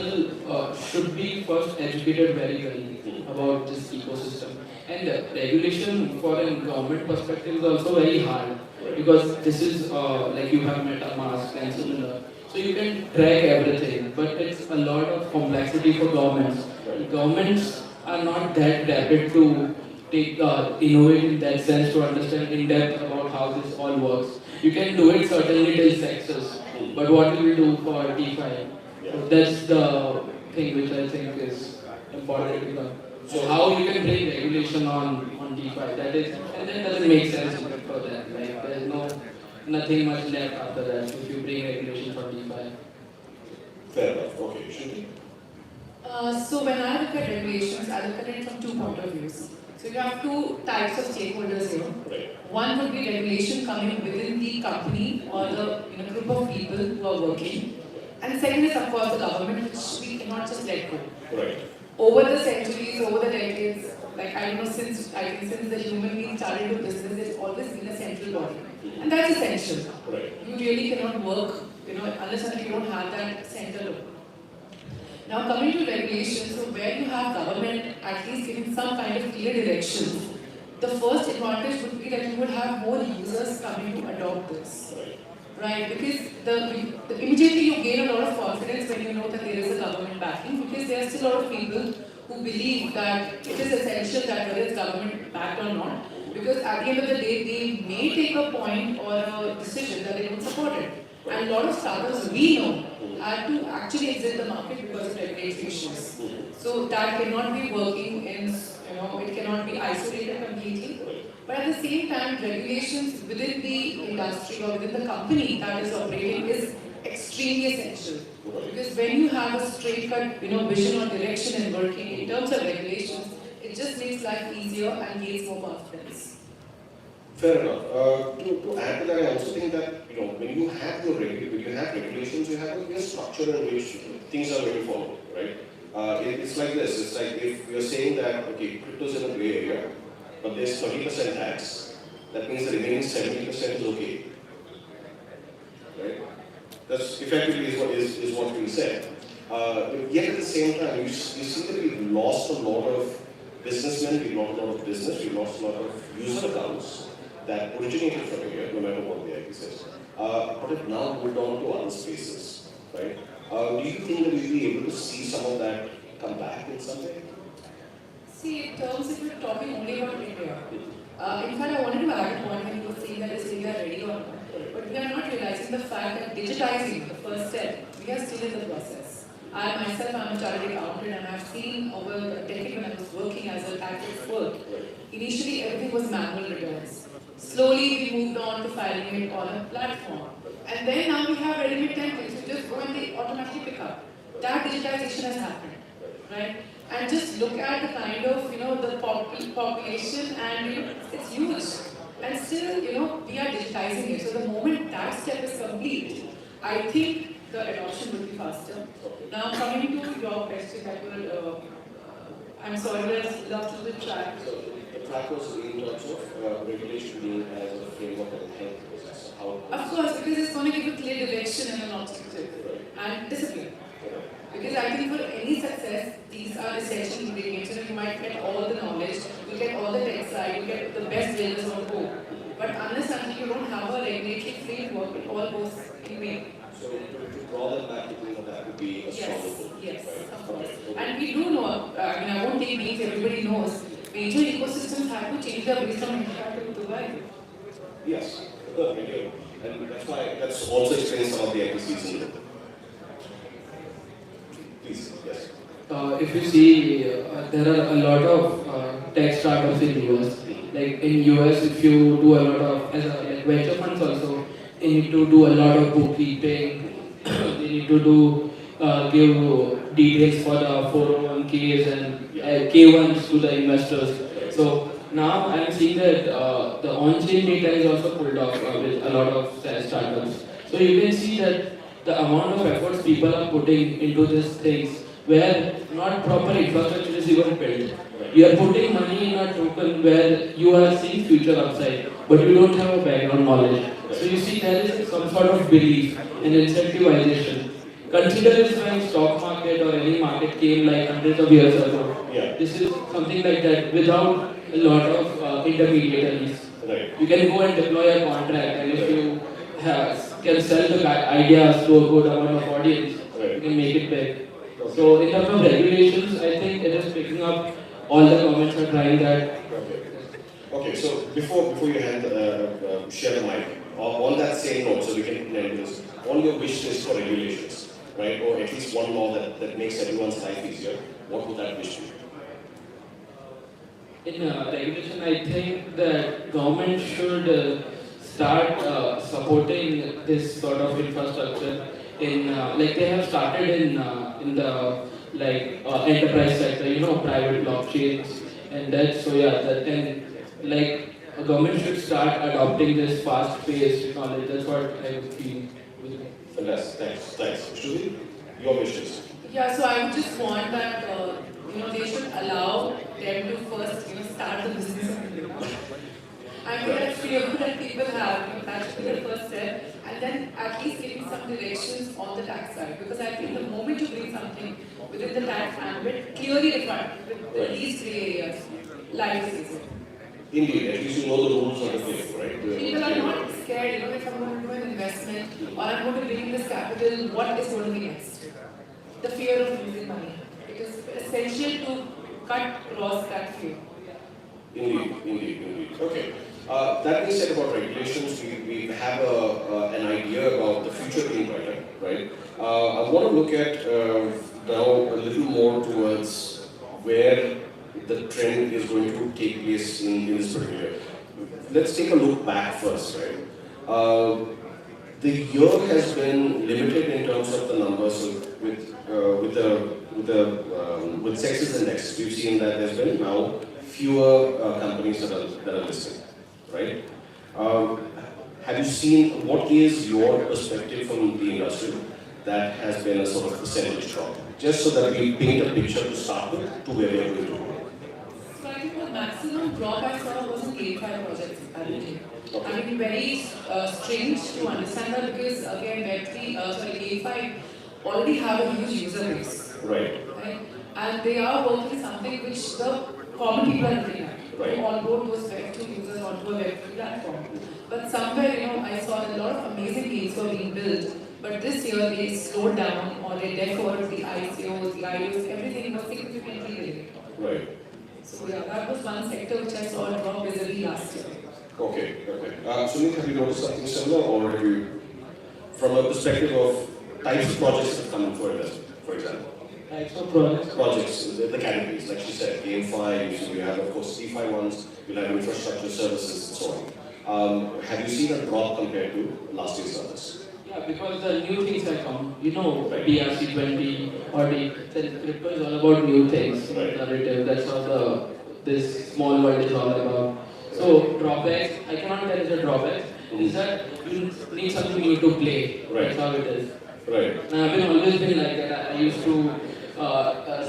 should be first educated very well about this ecosystem. And regulation for a government perspective is also very hard because this is like you have MetaMask and similar. So you can track everything, but it's a lot of complexity for governments. Governments are not that rapid to take innovate in that sense to understand in depth about how this all works. You can do it certainly till sexes, but what will you do for DeFi? So that's the thing which I think is important to learn. So how you can bring regulation on DeFi? That is, and that doesn't make sense for that. Like there's nothing much left after that if you bring regulation for DeFi. Fair enough. Okay, Shruti. So when I look at regulations, I look at it from 2 points of views. So you have 2 types of stakeholders here. One would be regulation coming within the company or the group of people who are working. And second is of course the government, which we cannot just let go. Right. Over the centuries, over the decades, like I don't know, since the human being started with business, there's always been a central body. And that's essential. Right. You really cannot work, unless until you don't have that center. Now coming to regulation, so where you have government at least giving some kind of clear direction, the first advantage would be that you would have more users coming to adopt this. Right, because immediately you gain a lot of confidence when you know that there is a government backing, because there are still a lot of people who believe that it is essential that whether it's government backed or not, because at the end of the day they may take a point or a decision that they don't support it. And a lot of startups we know had to actually exit the market because of regulatory issues. So that cannot be working in, it cannot be isolated completely. But at the same time, regulations within the industry or within the company that is operating is extremely essential. Because when you have a straight cut, vision or direction in working in terms of regulations, it just makes life easier and gains more confidence. Fair enough. To add to that, I also think that when you have regulations, you have a structure in which things are going to follow, right? It's like this. It's like if you're saying that crypto is in a gray area, but there's 30% tax, that means the remaining 70% is okay, right? That's effectively is what we said. But yet at the same time, you see that we've lost a lot of businessmen, we've lost a lot of business, we've lost a lot of user accounts that originated from here, no matter what the IP says, but have now moved on to other spaces, right? Do you think that we'll be able to see some of that come back in some way? See, in terms if you're talking only about India, in fact, I wanted to add a point when you were saying that is India ready or not. But we are not realizing the fact that digitizing, the first step, we are still in the process. I myself am a chartered accountant and I've seen over a decade when I was working as a tax expert, initially everything was manual returns. Slowly we moved on to filing it on a platform. And then now we have ready-made templates, you just go and they automatically pick up. That digitization has happened, right? And just look at the kind of, the population and it's huge. And still, we are digitizing it. So the moment that step is complete, I think the adoption will be faster. Now coming to your question that will, I'm sorry, let's love to the track. So the track was in terms of regulation being as a framework and health process. Of course, because it's going to give a clear direction and an objective and discipline. Because I think for any success, these are essential ingredients. You might get all the knowledge, you get all the tech side, you get the best builders on board. But unless until you don't have a regulatory framework, it all goes in vain. So to draw that back, that would be a strong goal. Yes, of course. And we do know, I won't take names, everybody knows, major ecosystems have to change their ways from India to Dubai. Yes, they do. And that's also explains some of the IPCs in the Please, yes. If you see, there are a lot of tech startups in US. Like in US, if you do a lot of like venture funds also, they need to do a lot of bookkeeping. They need to do give details for the 401ks and K1s to the investors. So now I am seeing that the on-chain data is also pulled off with a lot of startups. So you can see that the amount of efforts people are putting into these things where not proper infrastructure is even built. You are putting money in a token where you are seeing future upside, but you don't have a background knowledge. So you see there is some sort of belief and incentivization. Consider this when stock market or any market came like hundreds of years ago. This is something like that without a lot of intermediaries. You can go and deploy a contract, and if you can sell the ideas to a good amount of audience, you can make it big. So in terms of regulations, I think it is picking up. All the governments are trying that. Okay, so before you share the mic, on that same note, so we can end this, on your wish list for regulations, right, or at least one law that makes everyone's life easier, what would that wish be? In regulation, I think that government should start supporting this sort of infrastructure in like they have started in the enterprise sector, private blockchains and that. So yeah, that can like a government should start adopting this fast-paced technology. That's what I would feel. Fantastic. Thanks. Shruti, your wishes. Yeah, so I would just want that they should allow them to first start the business of India. I know that fear that people have, that should be the first step, and then at least giving some directions on the tax side. Because I think the moment you bring something within the tax ambit, clearly defined with these three areas, life is easier. Indeed, at least you know the rules of the game, right? People are not scared, if I'm going to do an investment or I'm going to bring in this capital, what is going to be next? The fear of losing money. It is essential to cut across that fear. Indeed. Okay. That being said about regulations, we have an idea about the future being brighter, right? I want to look at now a little more towards where the trend is going to take place in this particular. Let's take a look back first, right? The year has been limited in terms of the numbers with sexes index. We've seen that there's been now fewer companies that are listed, right? Have you seen, what is your perspective from the industry that has been a sort of percentage drop? Just so that we paint a picture to start with to where we are going to go. So I think the maximum drop I saw was in Game5 projects apparently. Okay. I mean, very strange to understand that because again, Game5 already have a huge user base. Right. Right? And they are working something which the common people are looking at. Right. Onboard those Web2 users onto a Web3 platform. But somewhere, I saw a lot of amazing games were being built. But this year they slowed down or they deferred the ICOs, the IOs, everything was significantly delayed. Right. So yeah, that was one sector which I saw a drop vis-a-vis last year. Okay, okay. Sumit, have you noticed something similar, or have you, from a perspective of types of projects that come in for investment, for example? Types of projects? Projects, the categories, like she said, Game5, you have, of course, C5 ones, you'll have infrastructure services, and so on. Have you seen a drop compared to last year's numbers? Yeah, because the new things have come. DRC20 or the crypto is all about new things. Right. Narrative, that's what this small world is all about. So drawbacks, I cannot tell it's a drawback. Is that you need something new to play. Right. That's how it is. Right. And I've always been like that. I used to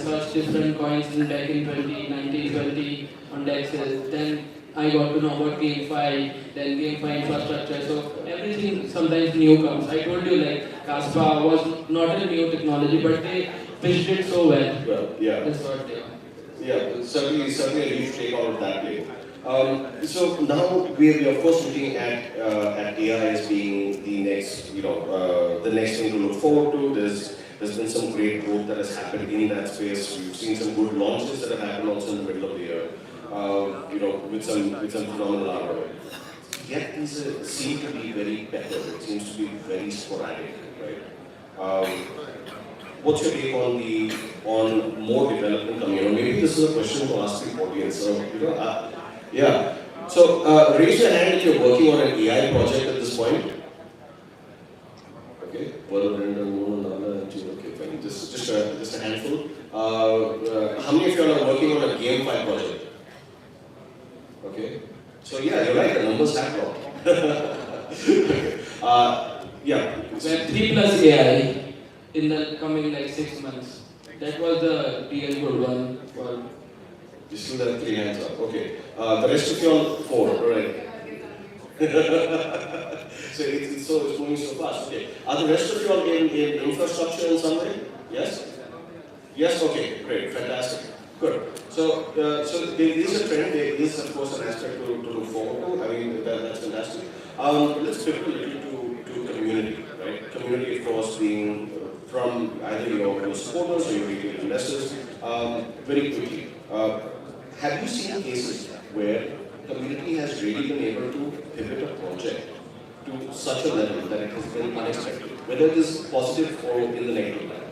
search different coins back in 2019, 20 on DEXs. Then I got to know about Game5, then Game5 infrastructure. So everything sometimes new comes. I told you like Kaspa was not a new technology, but they pitched it so well. Well, yeah. That's what they are. Yeah, certainly a huge take out of that play. So now we are of course looking at AI as being the next, the next thing to look forward to. There's been some great growth that has happened in that space. We've seen some good launches that have happened also in the middle of the year. With some phenomenal ROI. Yet these seem to be very better. It seems to be very sporadic, right? What's your take on more development coming in? Maybe this is a question to ask the audience. So, yeah. So raise your hand if you're working on an AI project at this point. Okay. Okay, fine. Just a handful. How many of you are working on a Game5 project? Okay. So yeah, you're right. The numbers have dropped. Yeah. Web3 plus AI in the coming 6 months. That was the real good one for. You still have 3 hands up. Okay. The rest of you all 4. All right. So it's moving so fast. Okay. Are the rest of you all in infrastructure in some way? Yes. Yes. Okay. Great. Fantastic. Good. So there is a trend. There is, of course, an aspect to look forward to. I mean, that's fantastic. Let's pivot a little to community, right? Community, of course, being from either your supporters or your retail investors. Very quickly, have you seen cases where community has really been able to pivot a project to such a level that it has been unexpected, whether it is positive or in the negative line?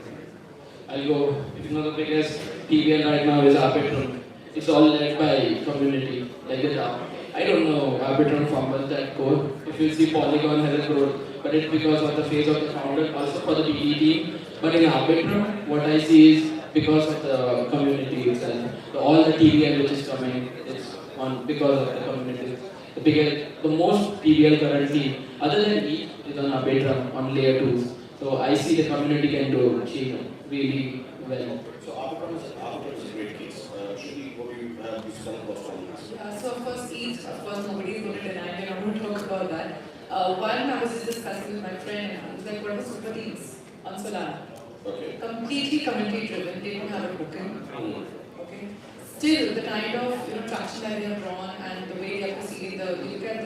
I'll go. The biggest TVL right now is Arbitrum. It's all led by community, like the DAO. I don't know Arbitrum founders that code. If you see Polygon has a growth, but it's because of the face of the founder, also for the BD team. But in Arbitrum, what I see is because of the community itself. All the TVL which is coming is because of the community. The most TVL currently, other than ETH, is on Arbitrum on layer 2s. So I see the community can do really well. So Arbitrum is a great case. Shruti, what do you have to say about this? So of course, ETH, of course, nobody is going to deny it. I don't talk about that. One, I was just discussing with my friend, and I was like, what was super teams on Solana? Okay. Completely community driven. They don't have a token. Okay. Still, the kind of traction that they have drawn and the way they are proceeding, you look at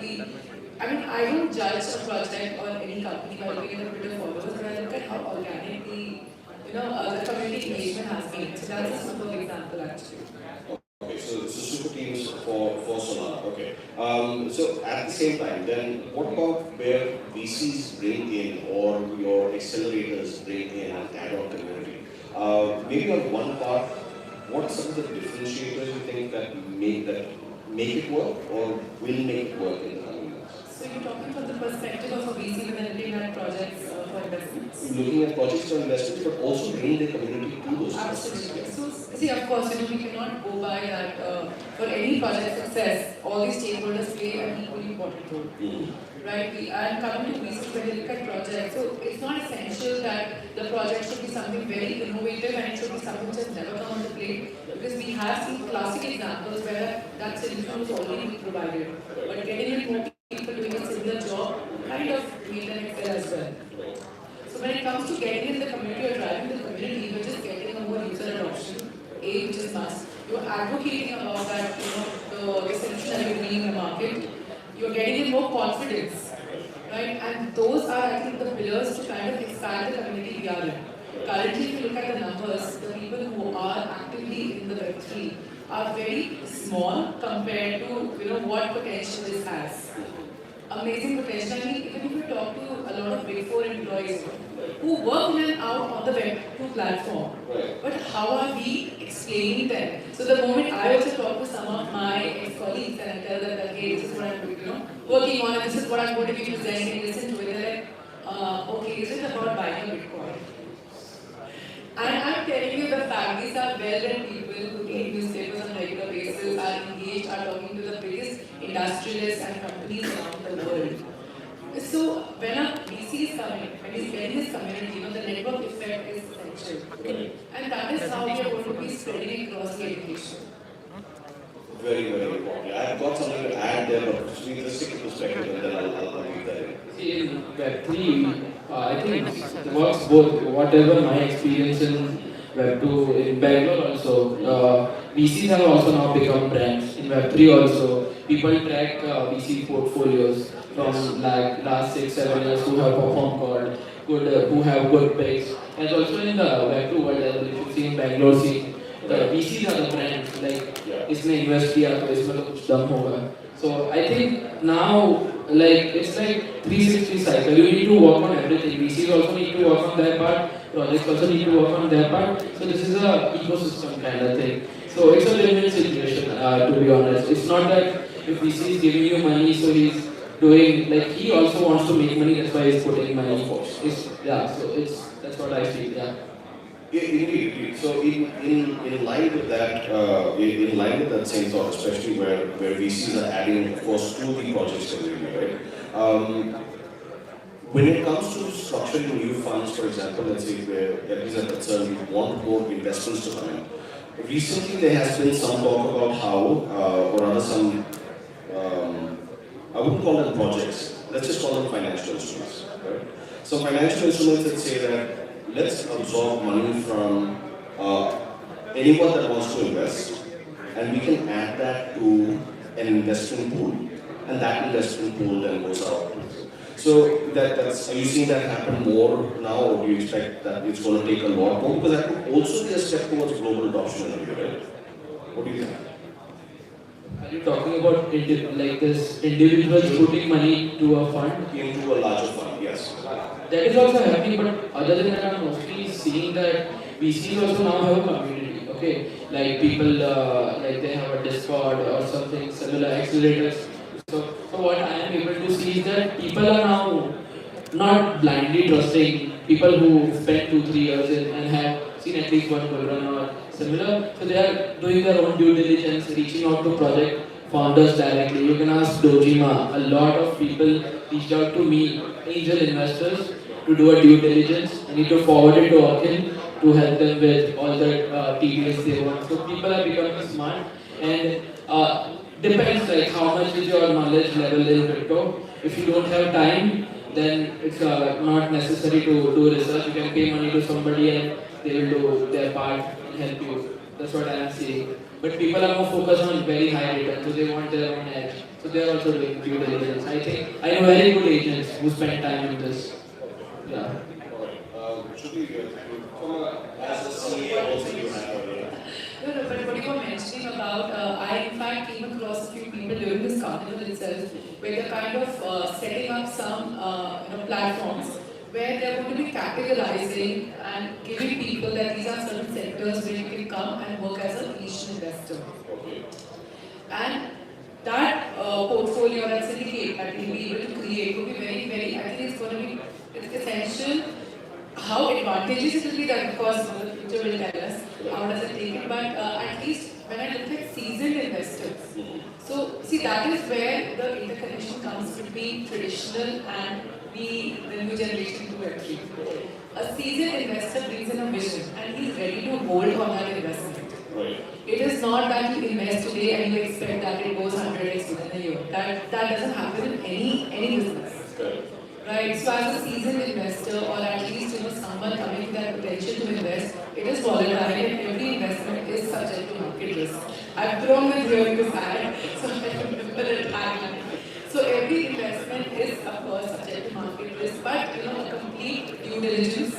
I don't judge a project or any company by looking at the Twitter followers, but I look at how organically, the community engagement has been. So that's a super example actually. Okay, so super teams for for Solana. Okay. So at the same time, then what about where VCs bring in or your accelerators bring in an add-on community? Maybe on one part, what are some of the differentiators you think that make it work or will make it work in the coming years? So you're talking from the perspective of a VC when they're looking at projects for investments? Looking at projects for investments, but also bring the community to those Absolutely. So, see, of course, we cannot go by that for any project success, all these stakeholders play an equally important role. Right? And coming to VCs, when you look at projects, so it's not essential that the project should be something very innovative and it should be something which has never come on the plate, because we have seen classic examples where that solution was already provided. But getting in more people doing a similar job kind of made them excel as well. So when it comes to getting in the community or driving the community, you're just getting a more user adoption, which is must. You're advocating about that, the solution that you're bringing in the market. You're getting in more confidence, right? And those are, I think, the pillars to kind of expand the community we are in. Currently, if you look at the numbers, the people who are actively in the Web3 are very small compared to, what potential this has. Amazing potential. I mean, even if you talk to a lot of Big 4 employees who work in and out on the Web2 platform, but how are we explaining them? So the moment I also talk to some of my ex-colleagues and I tell them that, hey, this is what I'm working on and this is what I'm going to be presenting, listen to it, they're like, okay, is it about buying a Bitcoin? And I'm telling you the fact, these are well-read people who read newspapers on a regular basis, are engaged, are talking to the biggest industrialists and companies around the world. So when a VC is coming, when he's getting his community, the network effect is essential. And that is how we are going to be spreading across the education. Very, very important. I've got something to add there, but just need to stick to perspective and then I'll leave that in. See, in Web3, I think it works both. Whatever my experience in Web2, in Bangalore also, VCs have also now become brands. In Web3 also, people track VC portfolios from like last 6-7 years who have performed good, who have good picks. And also in the Web2 world, if you see in Bangalore scene, the VCs are the brands. Like, इसने invest किया तो इसमें तो कुछ दम होगा. So I think now, like, it's like 360 cycle. You need to work on everything. VCs also need to work on their part. Projects also need to work on their part. So this is a ecosystem kind of thing. So it's a win-win situation, to be honest. It's not that if VC is giving you money, so he's doing, like, he also wants to make money, that's why he's putting money. So that's what I feel, yeah. Yeah, indeed. So in line with that, in line with that same thought, especially where VCs are adding, of course, to the projects community, right? When it comes to structuring new funds, for example, let's say where there is a concern, we want more investments to come in. Recently, there has been some talk about how, or rather some, I wouldn't call them projects. Let's just call them financial instruments, right? So financial instruments that say that let's absorb money from anyone that wants to invest, and we can add that to an investment pool, and that investment pool then goes out. So that's, are you seeing that happen more now, or do you expect that it's going to take a lot more? Because that could also be a step towards global adoption in India, right? What do you think? Are you talking about like this individuals putting money to a fund? Into a larger fund, yes. That is also happening, but other than that, I'm mostly seeing that VCs also now have a community, okay? Like people, like they have a Discord or something, similar accelerators. So what I am able to see is that people are now not blindly trusting people who spent 2-3 years in and have seen at least one bull run or similar. So they are doing their own due diligence, reaching out to project founders directly. You can ask Dojima. A lot of people reached out to me, angel investors, to do a due diligence. I need to forward it to Akhil to help them with all the TDS they want. So people are becoming smart, and depends like how much is your knowledge level in crypto. If you don't have time, then it's not necessary to do research. You can pay money to somebody and they will do their part and help you. That's what I am seeing. But people are more focused on very high return, so they want their own edge. So they are also doing due diligence. I think I know very good agents who spend time in this. Yeah. Should we, as a CEO, also you have No, but what you were mentioning about about, I in fact came across a few people during this carnival itself, where they're kind of setting up some platforms where they're going to be categorizing and giving people that these are certain sectors where you can come and work as a niche investor. And that portfolio, that syndicate that we'll be able to create will be very, very, I think it's going to be essential. How advantageous it will be, that of course the future will tell us how does it take it, but at least when I look at seasoned investors, so see, that is where the interconnection comes between traditional and the new generation to Web3. A seasoned investor brings in a vision and he's ready to hold on that investment. Right. It is not that you invest today and you expect that it goes 100x within a year. That doesn't happen in any business. Okay. Right, so as a seasoned investor, or at least someone coming to that potential to invest, it is volatile and every investment is subject to market risk. I've grown with hearing this ad, so I remember the tagline. So every investment is of course subject to market risk, but a complete due diligence,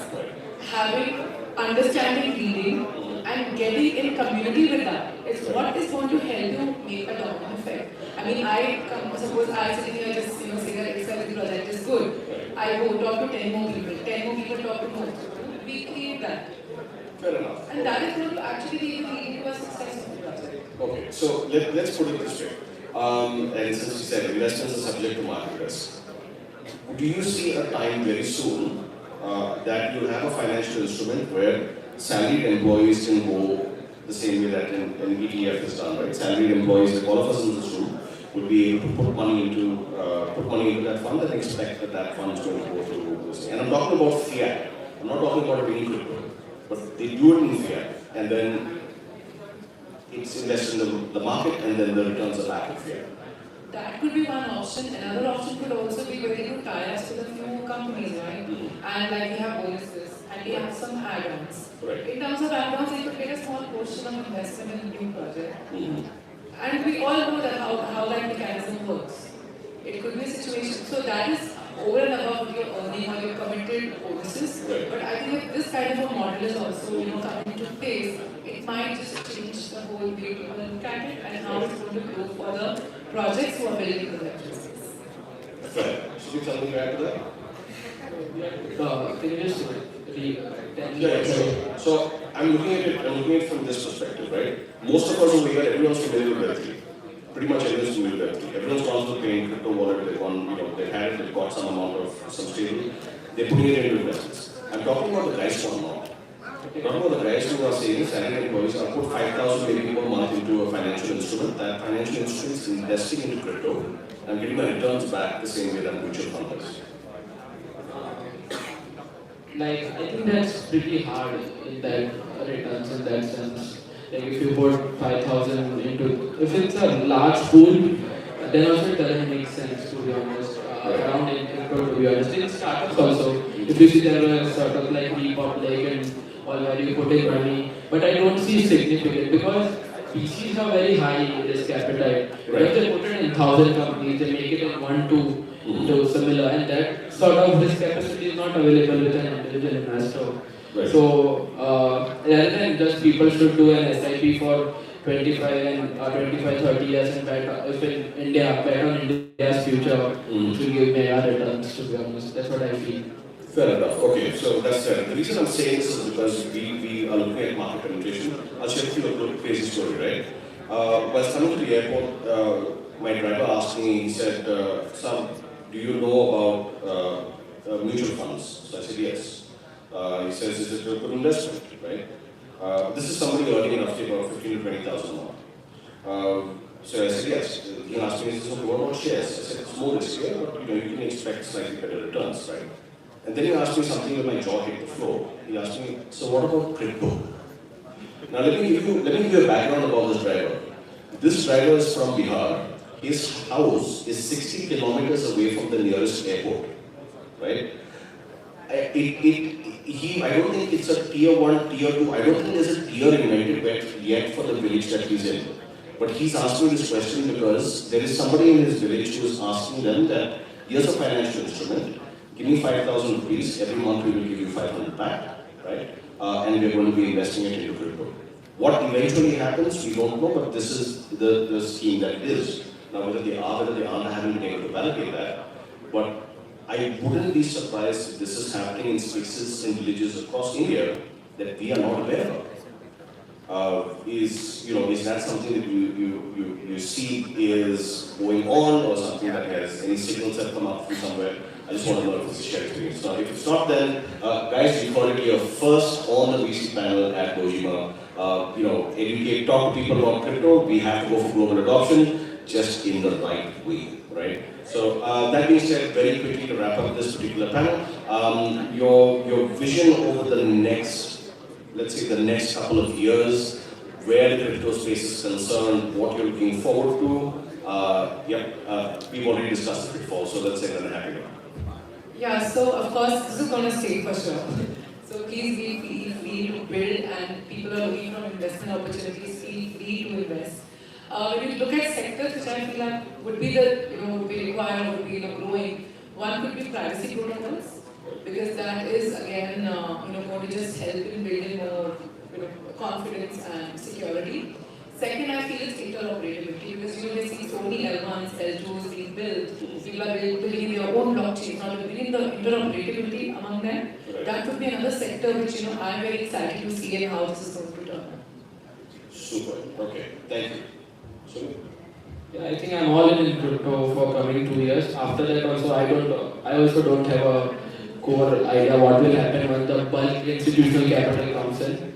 having understanding reading, and getting in community with that is what is going to help you make a domino effect. I mean, suppose I sit here just say that Excel project is good. I go talk to 10 more people, 10 more people talk to more people. We create that. Fair enough. And that is going to actually be leading to a successful project. Okay, so let's put it this way. And since you said investments are subject to market risk, do you see a time very soon that you'll have a financial instrument where salaried employees can go the same way that an ETF is done, right? Salaried employees, like all of us in this room, would be able to put money into that fund and expect that fund is going to go through this. And I'm talking about fiat. I'm not talking about it being crypto, but they do it in fiat, and then it's invested in the market, and then the returns are back in fiat. That could be one option. Another option could also be where you tie us with a few companies, right? And like we have bonuses, and we have some add-ons. Right. In terms of add-ons, you could get a small portion of investment in a new project. And we all know that how that mechanism works. It could be a situation. So that is over and above your earning or your committed bonuses. Right. But I think if this kind of a model is also coming into place, it might just change the whole way people look at it and how it's going to grow for the projects who are building the websites. Fair. Should you something to add to that? Can you just tell me? Yeah, sure. So I'm looking at it from this perspective, right? Most of us over here, everyone's familiar with Web3. Pretty much everyone's familiar with Web3. Everyone's gone through paying crypto wallet, they've had it, they've got some amount of some stable, they're putting it into investments. I'm talking about the guys who are not. I'm talking about the guys who are saying, salaried employees, I'll put 5,000 maybe per month into a financial instrument. That financial instrument is investing into crypto and getting my returns back the same way that mutual fund is. Like, I think that's pretty hard in that returns in that sense. Like if you put 5,000 into, if it's a large pool, then also it doesn't make sense to be honest. Around in crypto to be honest. In startups also, if you see there were startups like Repopulate and all where you put in money, but I don't see significant because VCs have very high risk appetite. Right. If they put it in 1,000 companies, they make it in 1, 2 to similar, and that sort of risk capacity is not available with an individual investor. Right. So rather than just people should do an SIP for 25, 30 years and bet, if in India, bet on India's future, to give mega returns, to be honest. That's what I feel. Fair enough. Okay, so that's fair. The reason I'm saying this is because we are looking at market penetration. I'll share with you a crazy story, right? While I was coming to the airport, my driver asked me, he said, Sam, do you know about mutual funds? So I said, yes. He says, is it a good investment, right? This is somebody earning roughly about 15 to 20,000 more. So I said, yes. He asked me, so what about shares? I said, it's more risky, but you can expect slightly better returns, right? And then he asked me something where my jaw hit the floor. He asked me, so what about crypto? Now let me give you a background about this driver. This driver is from Bihar. His house is 60 kilometers away from the nearest airport, right? I don't think it's a tier 1, tier 2. I don't think there's a tier invented yet for the village that he's in. But he's asking this question because there is somebody in his village who is asking them that here's a financial instrument, give me 5,000 rupees, every month we will give you 500 back, right? And we're going to be investing it into crypto. What eventually happens, we don't know, but this is the scheme that it is. Now, whether they are, I haven't been able to validate that. But I wouldn't be surprised if this is happening in spaces and villages across India that we are not aware of. Is that something that you see is going on, or something that has any signals that come up from somewhere? I just want to know if it's a shared experience. Now, if it's not, then guys, you've heard it here first on the VC panel at Dojima. Educate, talk to people about crypto. We have to go for global adoption, just in the right way, right? So that being said, very quickly to wrap up this particular panel, your vision over the next, let's say the next couple of years, where the crypto space is concerned, what you're looking forward to. We've already discussed it before, so let's say that I'm happy. Yeah, so of course, this is going to stay for sure. So please feel free to build, and people are looking for investment opportunities, feel free to invest. When you look at sectors which I feel like would be would be required, would be growing, one could be privacy protocols, because that is again going to just help in building more confidence and security. Second, I feel it's interoperability, because you see so many L1s, L2s being built. People are building their own blockchains, now building the interoperability among them. That would be another sector which I'm very excited to see and how this is going to turn out. Super. Okay. Thank you. Yeah, I think I'm all in crypto for coming 2 years. After that also, I also don't have a core idea what will happen when the bulk institutional capital comes in.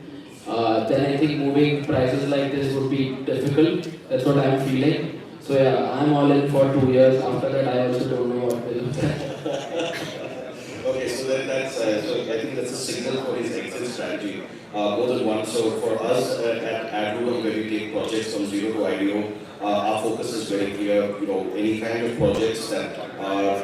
Then I think moving prices like this would be difficult. That's what I'm feeling. So yeah, I'm all in for 2 years. After that, I also don't know what will happen. Okay, so that's I think that's a signal for his exit strategy. More than one. So for us at AdRoo, where we take projects from zero to IDO, our focus is very clear. Any kind of projects that are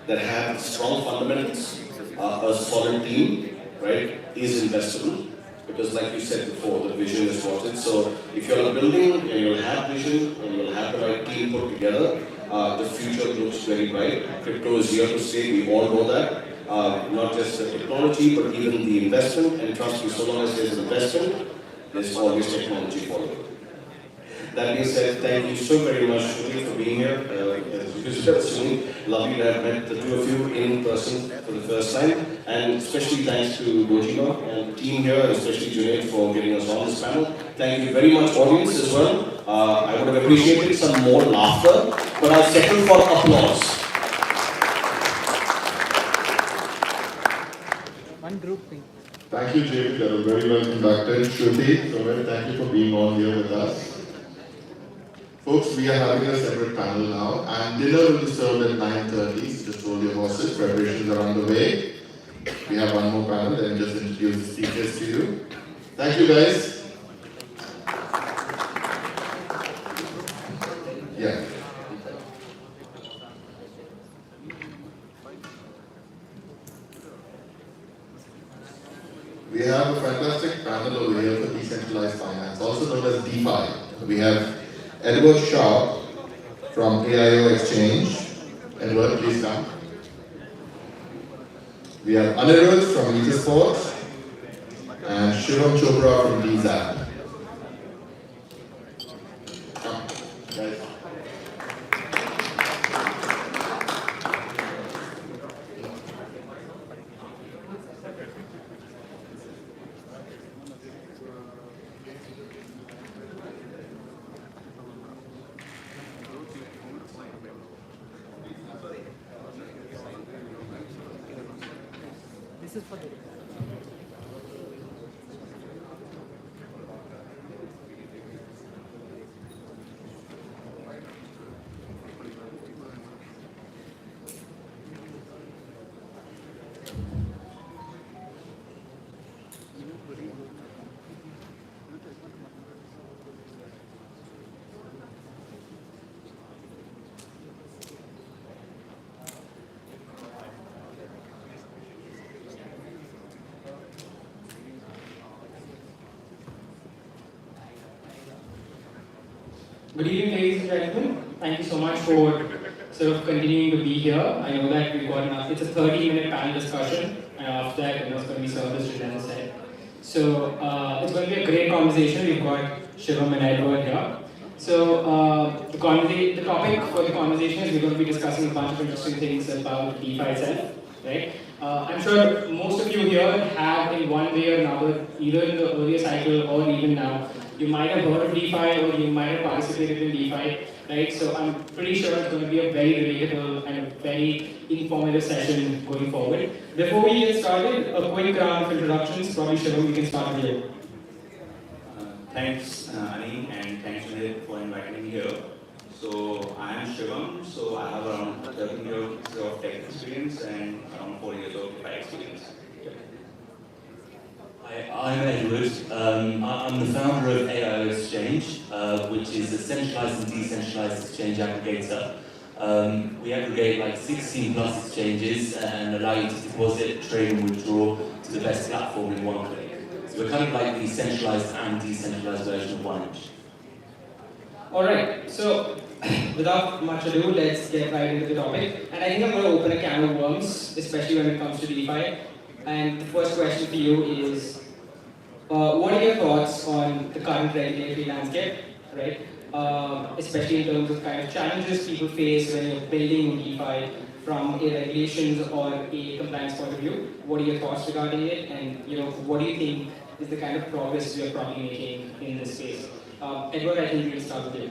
that have strong fundamentals, a solid team, right, is investable. Because like you said before, the vision is what it is. So if you're a building and you'll have vision and you'll have the right team put together, the future looks very bright. Crypto is here to stay, we all know that. Not just the technology, but even the investment. And trust me, so long as there's investment, there's always technology following. That being said, thank you so very much, Shruti, for being here. Lovely to have met the two of you in person for the first time. And especially thanks to Dojima and the team here, and especially Junaid for getting us on this panel. Thank you very much, audience, as well. I would have appreciated some more laughter, but I'll settle for applause. One group thing. Thank you, Jamie. That was very well conducted. Shruti, so thank you for being on here with us. Folks, we are having a separate panel now, and dinner will be served at 9:30. So just hold your horses. Preparations are on the way. We have one more panel, then just introduce the speakers to you. Thank you, guys. Yeah. We have a fantastic panel over here for decentralized finance, also known as DeFi. We have Edward Sharp from AIO Exchange. Edward, please come. We have Anirudh from Ecosport and Shivam Chopra from DZAP. Come, guys. This is for the Good evening, ladies and gentlemen. Thank you so much for sort of continuing to be here. I know that we've got enough. It's a 30-minute panel discussion, and after that, it's going to be service to then said. So it's going to be a great conversation. We've got Shivam and Edward here. So the topic for the conversation is we're going to be discussing a bunch of interesting things about DeFi itself, right? I'm sure most of you here have in one way or another, either in the earlier cycle or even now, you might have heard of DeFi or you might have participated in DeFi, right? So I'm pretty sure it's going to be a very relatable and a very informative session going forward. Before we get started, a quick round of introductions. Probably Shivam, we can start with you. Thanks, Ani, and thanks Vinay for inviting me here. So I am Shivam. So I have around 13 years of tech experience and around 4 years of DeFi experience. Hi, I'm Edward. I'm the founder of AIO Exchange, which is a centralized and decentralized exchange aggregator. We aggregate like 16 plus exchanges and allow you to deposit, trade and withdraw to the best platform in one click. So we're kind of like the centralized and decentralized version of OneInch. Alright, so without much ado, let's get right into the topic. And I think I'm going to open a can of worms, especially when it comes to DeFi. And the first question for you is, what are your thoughts on the current regulatory landscape, right? Especially in terms of kind of challenges people face when you're building DeFi from a regulations or a compliance point of view. What are your thoughts regarding it? And what do you think is the kind of progress we are probably making in this space? Edward, I think we'll start with you.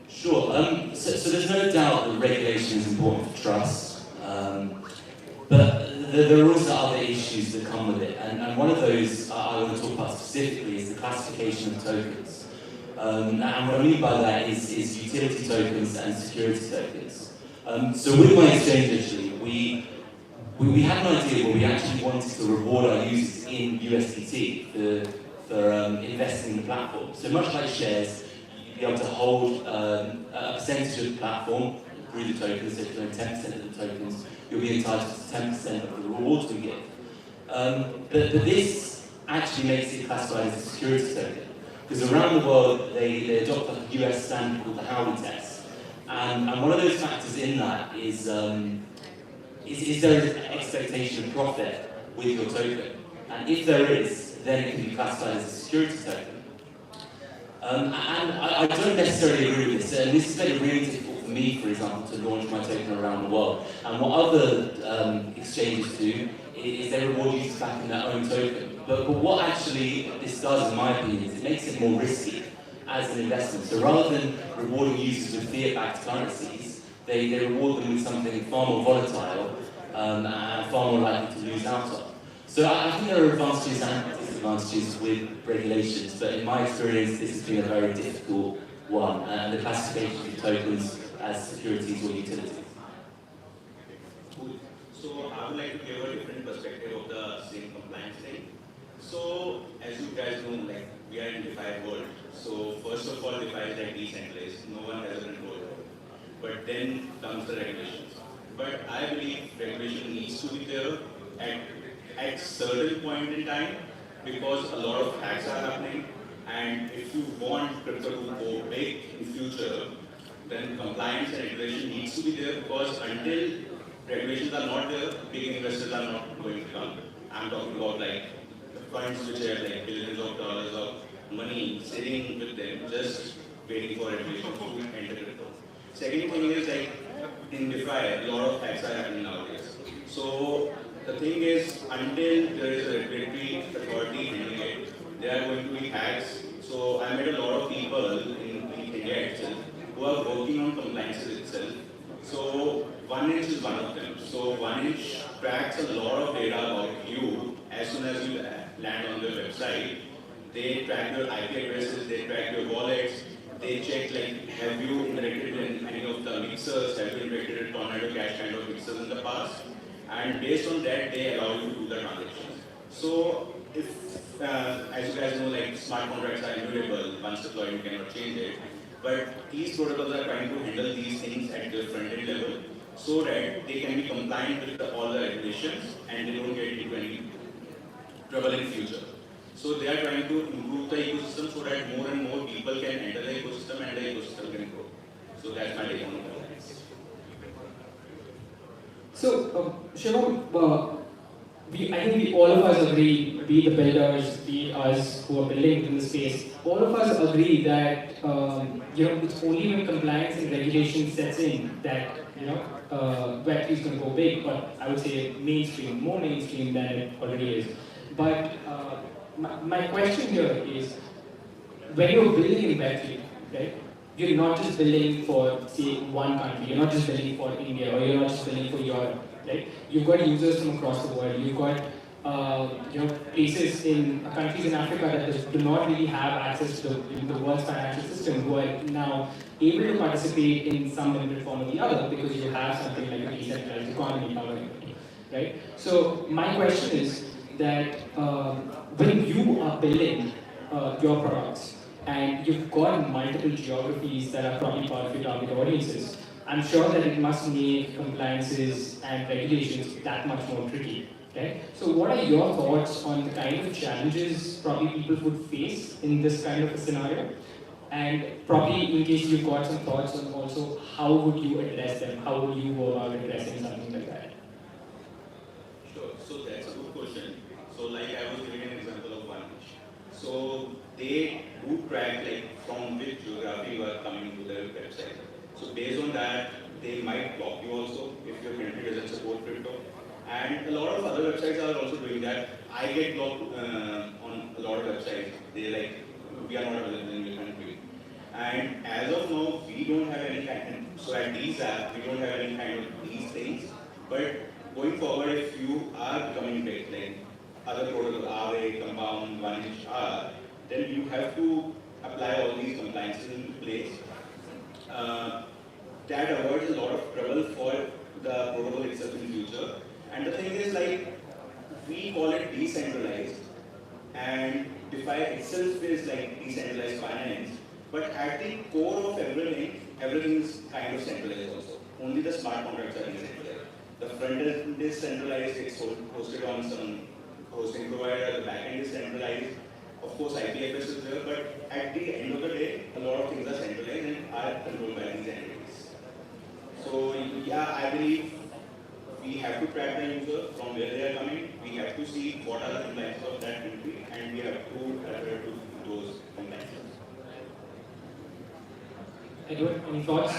Sure. So there's no doubt that regulation is important for trust. But there are also other issues that come with it, and one of those I want to talk about specifically is the classification of tokens. And what I mean by that is utility tokens and security tokens. So with my exchange, actually, we had an idea where we actually wanted to reward our users in USDT for investing in the platform. So much like shares, you'd be able to hold a percentage of the platform through the tokens. So if you own 10% of the tokens, you'll be entitled to 10% of the rewards we give. But this actually makes it classified as a security token. Because around the world, they adopt a US standard called the Howey test. And one of those factors in that is there an expectation of profit with your token? And if there is, then it can be classified as a security token. And I don't necessarily agree with this, and this has made it really difficult for me, for example, to launch my token around the world. And what other exchanges do is they reward users back in their own token. But what actually this does, in my opinion, is it makes it more risky as an investment. So rather than rewarding users with fiat-backed currencies, they reward them with something far more volatile and far more likely to lose out on. So I think there are advantages and disadvantages with regulations, but in my experience, this has been a very difficult one, and the classification of tokens as securities or utilities. Cool. So I would like to give a different perspective of the same compliance thing. So as you guys know, like we are in DeFi world. So first of all, DeFi is like decentralized. No one has a control over it. But then comes the regulations. But I believe regulation needs to be there at certain point in time, because a lot of hacks are happening, and if you want crypto to go big in future, then compliance and regulation needs to be there, because until regulations are not there, big investors are not going to come. I'm talking about like the funds which have like billions of dollars of money sitting with them, just waiting for regulation to enter crypto. Second thing is like in DeFi, a lot of hacks are happening nowadays. So the thing is, until there is a regulatory authority handling it, there are going to be hacks. So I met a lot of people in India itself who are working on compliances itself. So OneInch is one of them. So OneInch tracks a lot of data about you as soon as you land on their website. They track your IP addresses, they track your wallets, they check like, have you interacted in any of the mixers, have you interacted in Tornado Cash kind of mixers in the past? And based on that, they allow you to do the transactions. So if, as you guys know, like smart contracts are immutable, once deployed you cannot change it. But these protocols are trying to handle these things at the front-end level so that they can be compliant with all the regulations and they don't get into any trouble in future. So they are trying to improve the ecosystem so that more and more people can enter the ecosystem and the ecosystem can grow. So that's my take on it. So, Shivam, I think all of us agree be the builders, be us who are building in the space, all of us agree that it's only when compliance and regulation sets in that Web3 is going to go big, but I would say mainstream, more mainstream than it already is. But my question here is, when you're building in Web3, right? You're not just building for, say, one country. You're not just building for India, or you're not just building for Europe, right? You've got users from across the world. You've got places in countries in Africa that do not really have access to the world's financial system, who are now able to participate in some limited form or the other because you have something like a decentralized economy powering it, right? So my question is that when you are building your products, and you've got multiple geographies that are probably part of your target audiences, I'm sure that it must make compliances and regulations that much more tricky, right? So what are your thoughts on the kind of challenges probably people would face in this kind of a scenario? And probably in case you've got some thoughts on also how would you address them? How would you go about addressing something like that? Sure, so that's a good question. So like I was giving an example of one. So they do track like from which geography you are coming to their website. So based on that, they might block you also if your country doesn't support crypto. And a lot of other websites are also doing that. I get blocked on a lot of websites. They like, we are not available in your country. And as of now, we don't have any kind of, so at these apps, we don't have any kind of these things. But going forward, if you are becoming big, like other protocols, Aave, Compound, 1inch, then you have to apply all these compliances in place. That avoids a lot of trouble for the protocol itself in future. And the thing is, like, we call it decentralized, and DeFi itself is like decentralized finance. But at the core of everything, everything is kind of centralized also. Only the smart contracts are decentralized. The front end is centralized, it's hosted on some hosting provider, the backend is centralized. Of course, IPFS is there, but at the end of the day, a lot of things are centralized and are controlled by these entities. So, yeah, I believe we have to track the user from where they are coming. We have to see what are the compliances of that country, and we have to adhere to those compliances. Edward, any thoughts?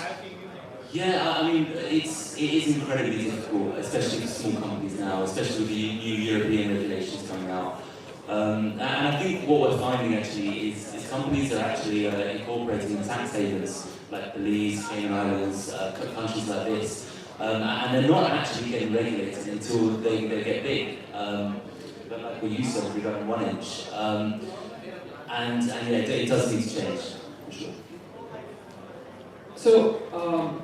Yeah, I mean, it is incredibly difficult, especially for small companies now, especially with the new European regulations coming out. And I think what we're finding actually is companies are actually incorporating tax havens like Belize, Cayman Islands, countries like this, and they're not actually getting regulated until they get big. But like what you said regarding 1inch, and yeah, it does need to change for sure. So,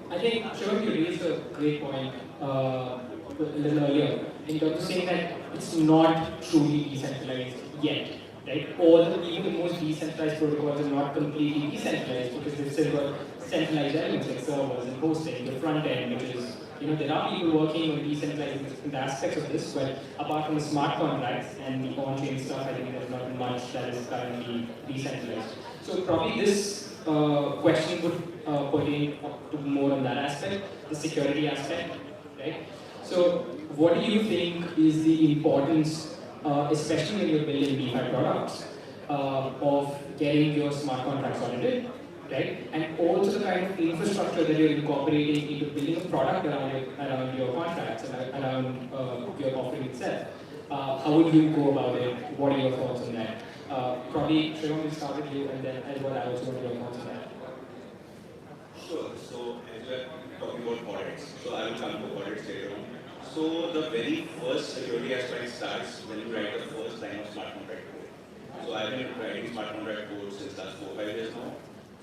I think, Shivam, you raised a great point a little earlier in terms of saying that it's not truly decentralized yet, right? Even the most decentralized protocols are not completely decentralized because they've still got centralized elements like servers and hosting, the front end, which is, there are people working on decentralizing different aspects of this, but apart from the smart contracts and the on-chain stuff, I think there's not much that is currently decentralized. So probably this question would pertain to more on that aspect, the security aspect, right? So what do you think is the importance, especially when you're building DeFi products, of getting your smart contracts audited, right? And also the kind of infrastructure that you're incorporating into building a product around your contracts and around your offering itself. How would you go about it? What are your thoughts on that? Probably, Shivam, we'll start with you, and then Edward, I also want your thoughts on that. Sure. So as we are talking about audits, so I will come to audits later on. So the very first security aspect starts when you write the first line of smart contract code. So I've been writing smart contract code since last 4 or 5 years now.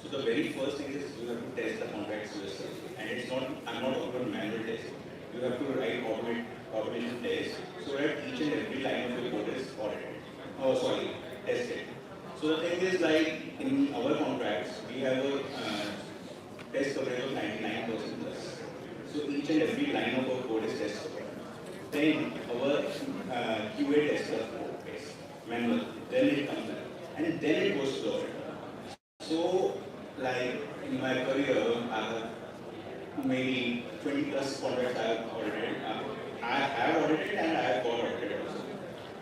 So the very first thing is you have to test the contracts yourself. And it's not, I'm not talking about manual testing. You have to write automation tests so that each and every line of your code is audited. Oh, sorry, tested. So the thing is, like in our contracts, we have a test coverage of 99% plus. So each and every line of our code is test covered. Then our QA test the code base, manual. Then it comes back, and then it goes to audit. So, like in my career, I have maybe 20 plus contracts I have audited. I have audited and I have got audited also.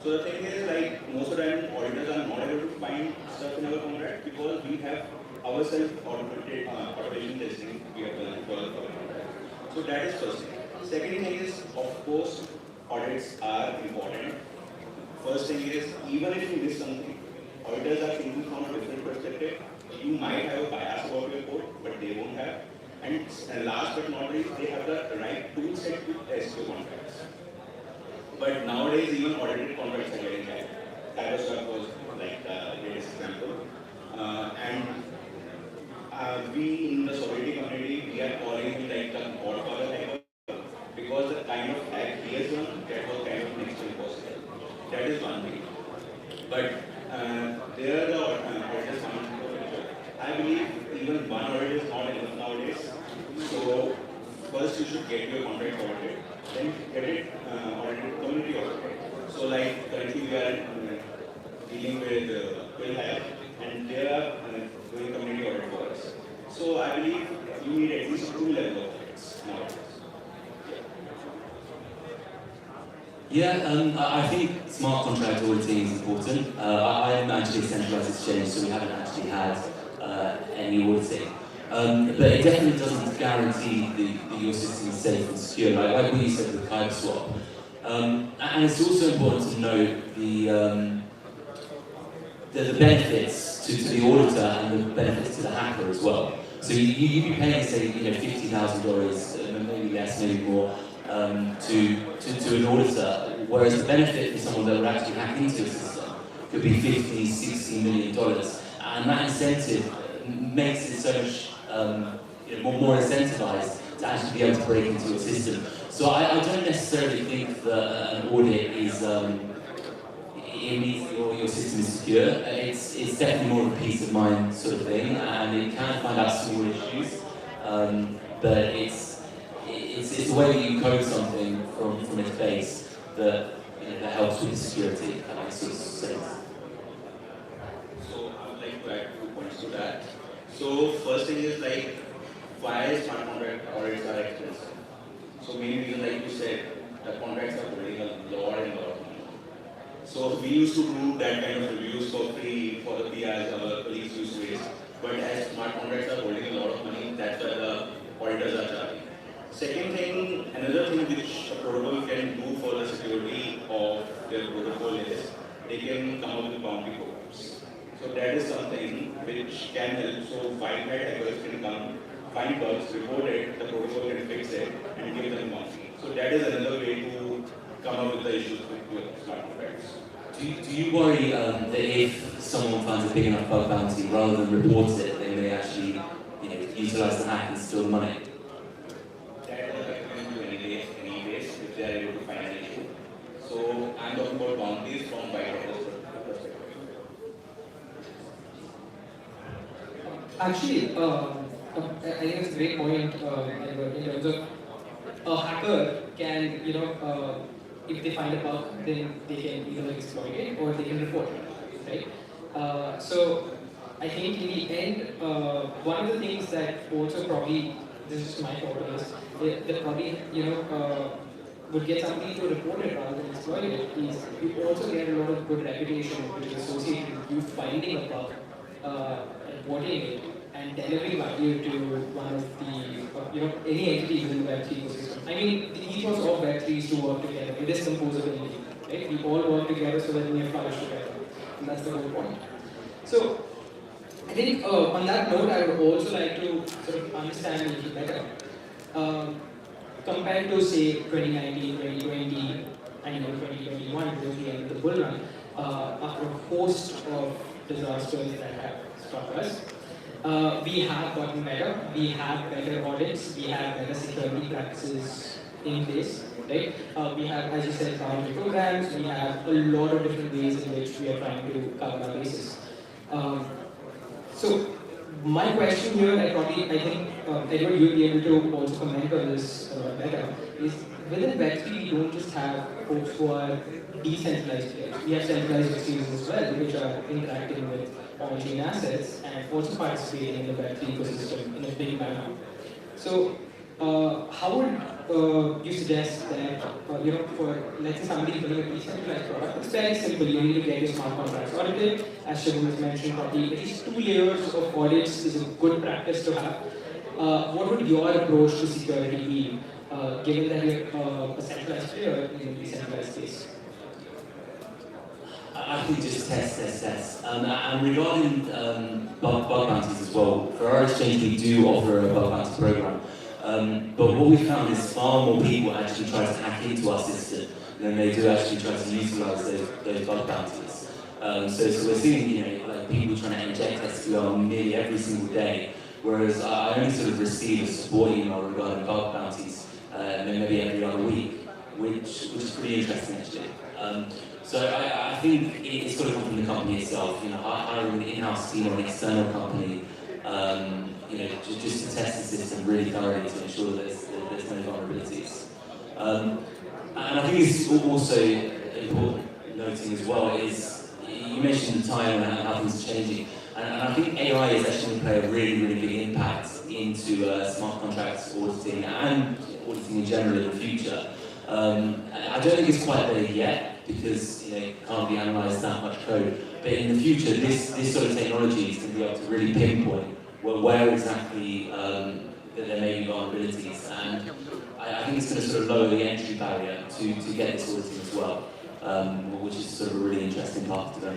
So the thing is, like, most of the time auditors are not able to find stuff in our contract because we have our self-automated automation testing we have done for our contract. So that is first thing. Second thing is, of course, audits are important. First thing is, even if you miss something, auditors are thinking from a different perspective. You might have a bias about your code, but they won't have. And last but not least, they have the right tool set to test your contracts. But nowadays, even audited contracts are getting hacked. Cyberstuff was like the latest example. We in the solidity community, we are calling him like the godfather hacker because the kind of hack he has done, that was kind of next to impossible. That is one thing. But there are the auditors coming into the picture. I believe even one audit is not enough nowadays. So first you should get your contract audited, then get it audited community audited. So like currently we are dealing with Quill Hire and they are doing community audit for us. So I believe you need at least 2 levels of audits nowadays. Yeah, I think smart contract auditing is important. I am actually a centralized exchange, so we haven't actually had any auditing. But it definitely doesn't guarantee that your system is safe and secure, like what you said with Kyber Swap. And it's also important to note the benefits to the auditor and the benefits to the hacker as well. So you'd be paying, say, $50,000, maybe less, maybe more, to an auditor, whereas the benefit for someone that would actually hack into your system could be $50, $60 million. And that incentive makes it so much more incentivized to actually be able to break into your system. So I don't necessarily think that an audit is it means your system is secure. It's definitely more of a peace of mind sort of thing, and it can find out small issues, but it's the way that you code something from its base that that helps with the security. If that makes sense. So I would like to add 2 points to that. So first thing is like why smart contract audits are expensive. So main reason, like you said, the contracts are holding a lot and lot of money. So we used to do that kind of reviews for free for the PRs our colleagues used to raise. But as smart contracts are holding a lot of money, that's why the auditors are charging. Second thing, another thing which a protocol can do for the security of their protocol is they can come up with bounty programs. So that is something which can help. So find that hackers can come, find bugs, report it, the protocol can fix it, and give them bounty. So that is another way to come up with the issues with smart contracts. Do you worry that if someone finds a big enough bug bounty, rather than report it, they may actually utilize the hack and steal the money? That is recommended to any base if they are able to find an issue. So I'm talking about bounties from Whitewater's perspective. Actually, I think it's a great point in terms of a hacker can, if they find a bug, then they can either exploit it or they can report it, right? So I think in the end, one of the things that also probably, this is my thought on this, that probably, would get somebody to report it rather than exploit it is you also get a lot of good reputation which is associated with you finding a bug, reporting it, and delivering value to one of the, any entity within the Web3 ecosystem. I mean, the ethos of Web3 is to work together. It is composability, right? We all work together so that we flourish together. And that's the whole point. So, I think on that note, I would also like to sort of understand a little better. Compared to, say, 2019, 2020, and 2021, towards the end of the bull run, after a host of disasters that have struck us, we have gotten better. We have better audits. We have better security practices in place, right? We have, as you said, boundary programs. We have a lot of different ways in which we are trying to cover our bases. So my question here, I think, Edward, you'll be able to also comment on this a lot better, is within Web3, we don't just have folks who are decentralized players. We have centralized exchanges as well, which are interacting with on-chain assets and also participating in the Web3 ecosystem in a big manner. So how would you suggest that, for, let's say somebody building a decentralized product, it's very simple. You need to get your smart contracts audited. As Shivam has mentioned, probably at least 2 layers of audits is a good practice to have. What would your approach to security be, given that you're a centralized player in the decentralized space? I think just test. And regarding bug bounties as well, for our exchange we do offer a bug bounty program. But what we found is far more people actually try to hack into our system than they do actually try to utilize those bug bounties. So we're seeing, like people trying to inject SQL nearly every single day, whereas I only sort of receive a support email regarding bug bounties maybe every other week, which is pretty interesting actually. So I think it's got to come from the company itself. Hiring an in-house team or an external company, just to test the system really thoroughly to ensure that there's no vulnerabilities. And I think it's also important noting as well is you mentioned the time and how things are changing, and I think AI is actually going to play a really big impact into smart contracts auditing and auditing in general in the future. I don't think it's quite there yet because it can't be analysed that much code. But in the future, this sort of technology is going to be able to really pinpoint where exactly there may be vulnerabilities, and I think it's going to sort of lower the entry barrier to get this auditing as well, which is sort of a really interesting path to go.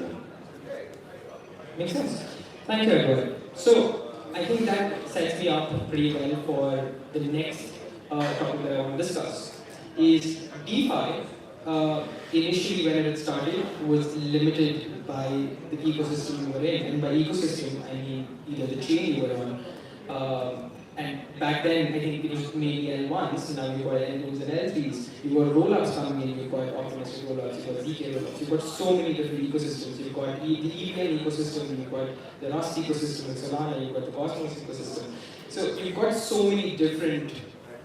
Makes sense. Thank you, Edward. So I think that sets me up pretty well for the next topic that I want to discuss. Is DeFi, initially when it started, was limited by the ecosystem you were in. And by ecosystem, I mean either the chain you were on. And back then, I think it was mainly L1s, now you've got L2s and L3s. You've got rollups coming in, you've got optimistic rollups, you've got ZK rollups, you've got so many different ecosystems. You've got the EVM ecosystem, you've got the Rust ecosystem in Solana, you've got the Cosmos ecosystem. So you've got so many different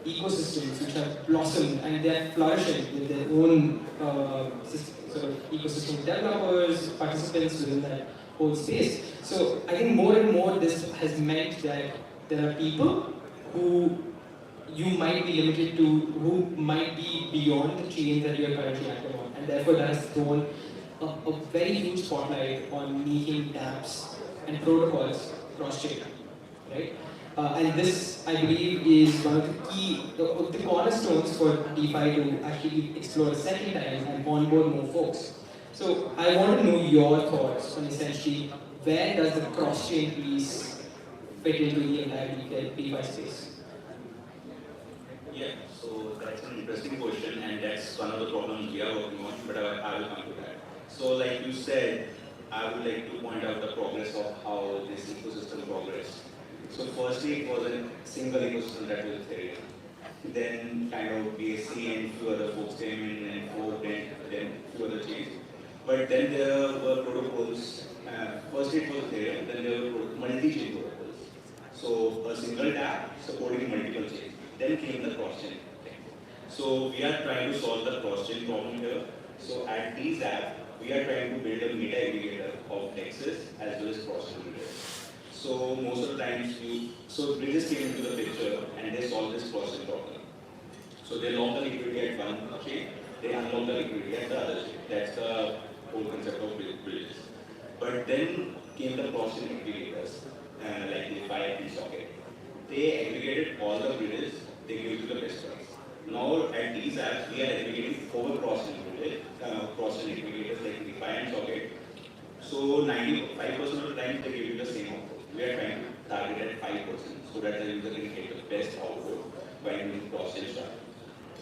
ecosystems which have blossomed and they're flourishing with their own sort of ecosystem developers, participants within that whole space. So I think more and more this has meant that there are people who you might be limited to, who might be beyond the chain that you are currently active on, and therefore that has thrown a very huge spotlight on making dApps and protocols cross-chain, right? And this, I believe, is one of the key, the cornerstones for DeFi to actually explore a second time and onboard more folks. So I want to know your thoughts on essentially where does the cross-chain piece fit into the entire DeFi space? Yeah, so that's an interesting question, and that's one of the problems we are working on, but I will come to that. So like you said, I would like to point out the progress of how this ecosystem progressed. So firstly, it was a single ecosystem that was Ethereum. Then kind of BSC and few other folks came in and forked, and then few other chains. But then there were protocols. First it was Ethereum, then there were multi-chain protocols. So a single dApp supporting multiple chains. Then came the cross-chain thing. So we are trying to solve the cross-chain problem here. So at these apps, we are trying to build a meta aggregator of Nexus as well as cross-chain aggregators. So most of the times so bridges came into the picture and they solved this cross-chain problem. So they lock the liquidity at one chain, they unlock the liquidity at the other chain. That's the whole concept of bridges. But then came the cross-chain aggregators, like the DeFi and Socket. They aggregated all the bridges, they gave you the best price. Now at these apps, we are aggregating 4 cross-chain bridges, cross-chain aggregators like DeFi and Socket. So 95% of the time they give you the same output. We are trying to target at 5% so that the user can get the best output by using cross-chain stuff.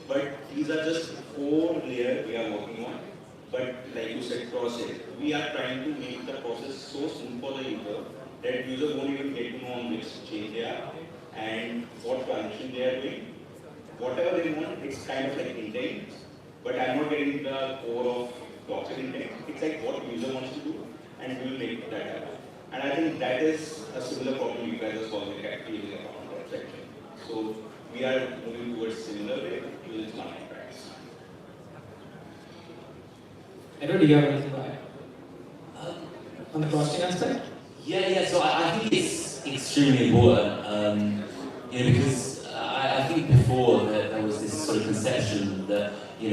But these are just 4 layers we are working on. But like you said, cross-chain, we are trying to make the process so smooth for the user that user won't even get to know on which chain they are and what transaction they are doing. Whatever they want, it's kind of like intent, but I'm not getting the core of blockchain intent. It's like what user wants to do, and we will make that happen. And I think that is a similar problem you guys are solving using account abstraction. So we are moving towards similar way using smart contracts. Edward, do you have anything to add? On the cross-chain aspect? Yeah. So I think it's extremely important. Because I think before there was this misconception that you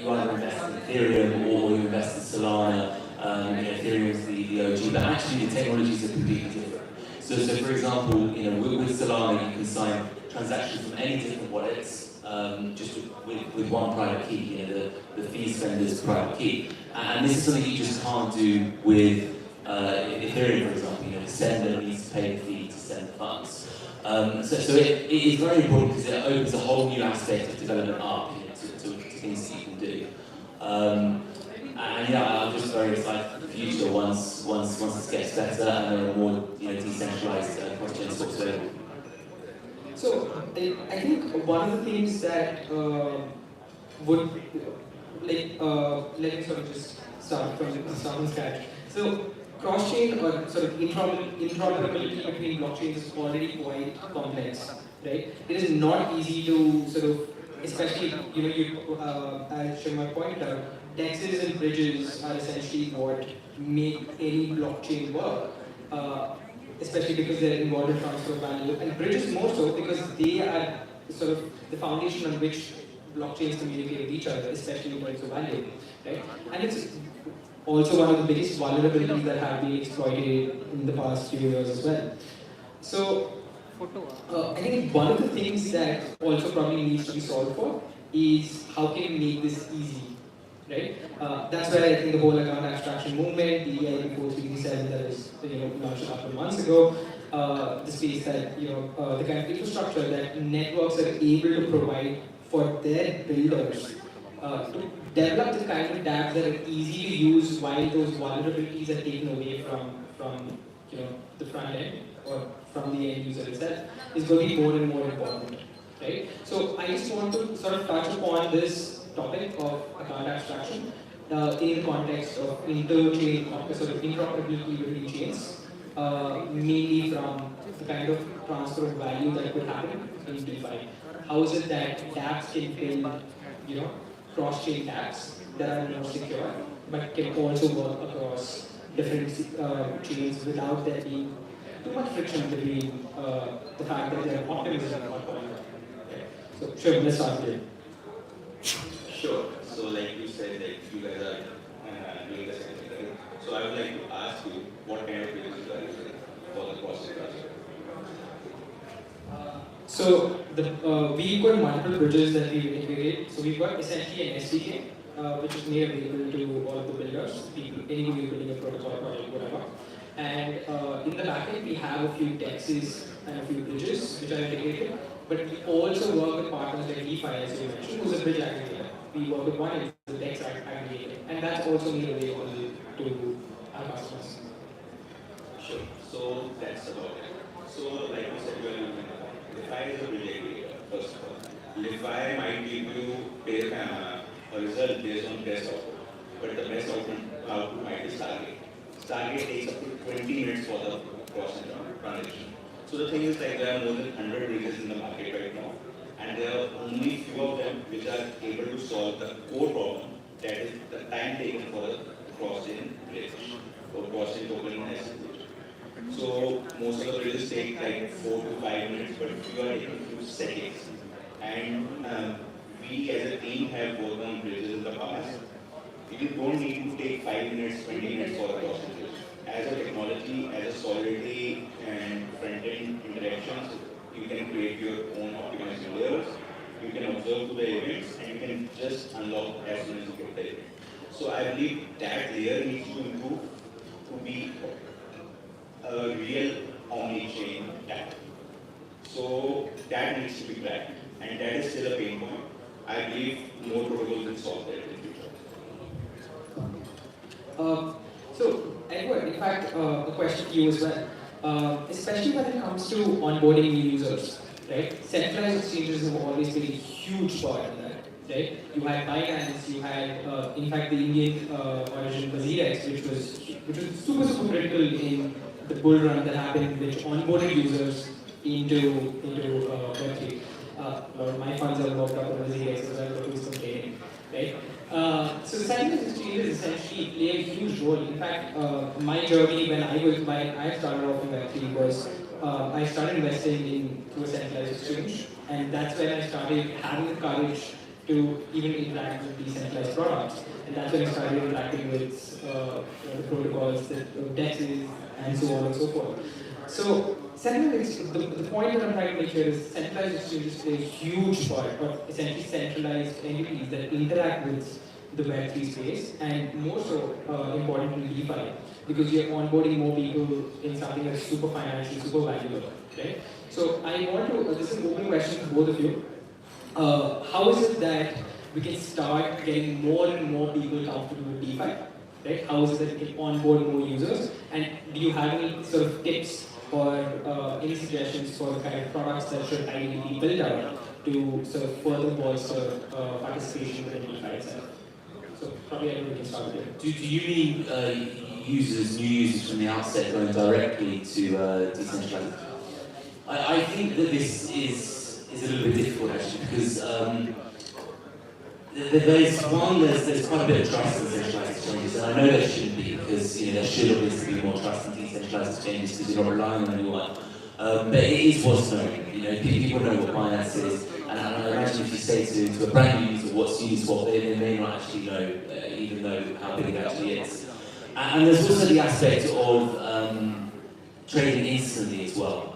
either invest in Ethereum or you invest in Solana. Ethereum is the OG, but actually the technologies are completely different. So for example, with Solana you can sign transactions from any different wallets just with one private key, the fee spender's private key. And this is something you just can't do with Ethereum, for example. The sender needs to pay the fee to send the funds. So it is very important because it opens a whole new aspect of development up to things that you can do. And yeah, I'm just very excited for the future once this gets better and there are more decentralized cross-chain swaps available. So I think one of the things that would let me sort of just start from scratch. So cross-chain or sort of interoperability between blockchains is already quite complex, right? It is not easy to sort of, especially as Shimar pointed out, DEXs and bridges are essentially what make any blockchain work. Especially because they're involved in transfer of value, and bridges more so because they are sort of the foundation on which blockchains communicate with each other, especially in terms of value, right? And it's also one of the biggest vulnerabilities that have been exploited in the past few years as well. So I think one of the things that also probably needs to be solved for is how can we make this easy, right? That's where I think the whole account abstraction movement, the EIP 4337 that was launched a couple of months ago, the space that the kind of infrastructure that networks are able to provide for their builders to develop the kind of dApps that are easy to use while those vulnerabilities are taken away from the front end or from the end user itself is going to be more and more important, right? So I just want to sort of touch upon this topic of account abstraction in the context of interchain, sort of interoperability between chains, mainly from the kind of transfer of value that could happen in DeFi. How is it that dApps can build, cross-chain dApps that are more secure, but can also work across different chains without there being too much friction between the fact that they are optimism or polygon. Okay. So sure, let's start there. Sure. So like you said, you guys are doing the same thing, right? So I would like to ask you what kind of bridges you are using for the cross-chain project. So we've got multiple bridges that we've integrated. So we've got essentially an SDK, which is made available to all of the builders, anyone who's building a protocol project, whatever. And in the backend, we have a few DEXs and a few bridges which are integrated. But we also work with partners like DeFi, as you mentioned, who's a bridge aggregator. We work with one, the DEX aggregator, and that's also made available to our customers. Sure. So that's about it. So like you said, you are using DeFi is a bridge aggregator, first of all. DeFi might give you a result based on best output, but the best output might be Stargate. Stargate takes up to 20 minutes for the transaction. So the thing is like there are more than 100 bridges in the market right now, and there are only few of them which are able to solve the core problem, that is the time taken for the cross-chain bridge or cross-chain token execution. So most of the bridges take like 4 to 5 minutes, but you are taking a few seconds. And we as a team have worked on bridges in the past. You don't need to take 5 minutes, 20 minutes for a cross-chain bridge. As a technology, as a solidity and front-end interactions, you can create your own optimization layers, you can observe to the events, and you can just unlock as soon as you get the event. So I believe that layer needs to improve to be a real omni-chain DApp. So that needs to be cracked, and that is still a pain point. I believe more protocols will solve that in the future. So, Edward, in fact, a question to you as well. Especially when it comes to onboarding new users, right? Centralized exchanges have always been a huge part of that, right? You had Binance, you had, in fact, the Indian origin Bazirex, which was super critical in the bull run that happened, which onboarded users into Web3. My funds are locked up on Bazirex as well, but do some trading, right? So the centralized exchanges essentially play a huge role. In fact, my journey when I started off in Web3 was I started investing through a centralized exchange, and that's when I started having the courage to even interact with decentralized products. And that's when I started interacting with the protocols, the DEXs, and so on and so forth. So the point that I'm trying to make here is centralized exchanges play a huge part of essentially centralized entities that interact with the Web3 space, and more so importantly DeFi, because you're onboarding more people in something that's super financial, super valuable, right? So I want to, this is an open question to both of you. How is it that we can start getting more and more people comfortable with DeFi, right? How is it that we can onboard more users? And do you have any sort of tips or any suggestions for the kind of products that should ideally be built out to sort of further bolster participation within DeFi itself? So probably everyone can start with Do you mean new users from the outset going directly to decentralized? I think that this is a little bit difficult actually, because there's quite a bit of trust in centralized exchanges, and I know there shouldn't be, because there should obviously be more trust in decentralized exchanges because you're not relying on anyone. But it is what's known. People know what Binance is, and I imagine if you say to a brand new user what's Uniswap, they may not actually know, even though how big it actually is. And there's also the aspect of trading instantly as well.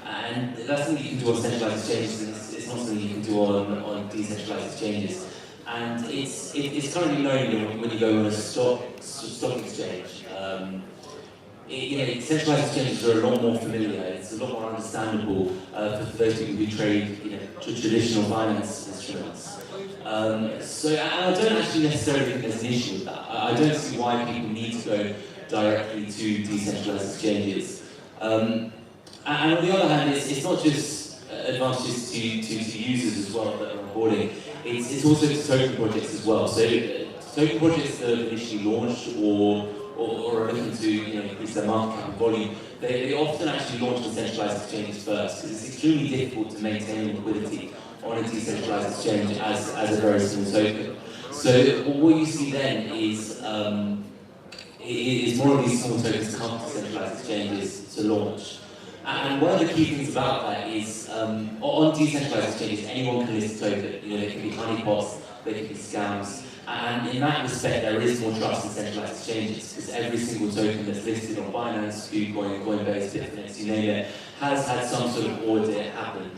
And that's something you can do on centralized exchanges, and it's not something you can do on decentralized exchanges. And it's currently known when you go on a stock exchange. Centralized exchanges are a lot more familiar. It's a lot more understandable for those people who trade traditional finance instruments. So and I don't actually necessarily think there's an issue with that. I don't see why people need to go directly to decentralized exchanges. And on the other hand, it's not just advantages to users as well that are onboarding. It's also to token projects as well. So token projects that have initially launched or are looking to increase their market cap and volume, they often actually launch on centralized exchanges first, because it's extremely difficult to maintain liquidity on a decentralized exchange as a very small token. So what you see then is more of these small tokens come to centralized exchanges to launch. And one of the key things about that is, on decentralized exchanges, anyone can list a token. There can be honeypots, there can be scams, and in that respect, there is more trust in centralized exchanges, because every single token that's listed on Binance, KuCoin, Coinbase, Bitfinex, you name it, has had some sort of audit happen.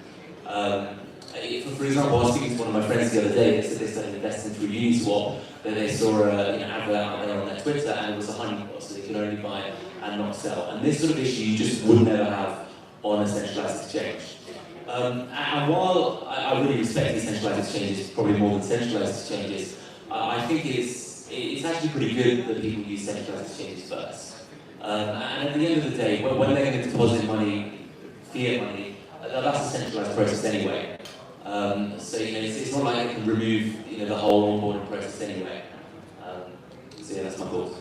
For example, I was speaking to one of my friends the other day. They said they started investing through Uniswap, that they saw an advert out there on their Twitter, and it was a honeypot, so they could only buy and not sell. And this sort of issue you just would never have on a centralized exchange. And while I really respect decentralized exchanges, probably more than centralized exchanges, I think it's actually pretty good that people use centralized exchanges first. And at the end of the day, when they're going to deposit money, fiat money, that's a centralized process anyway. So it's not like it can remove the whole onboarding process anyway. So yeah, that's my thoughts.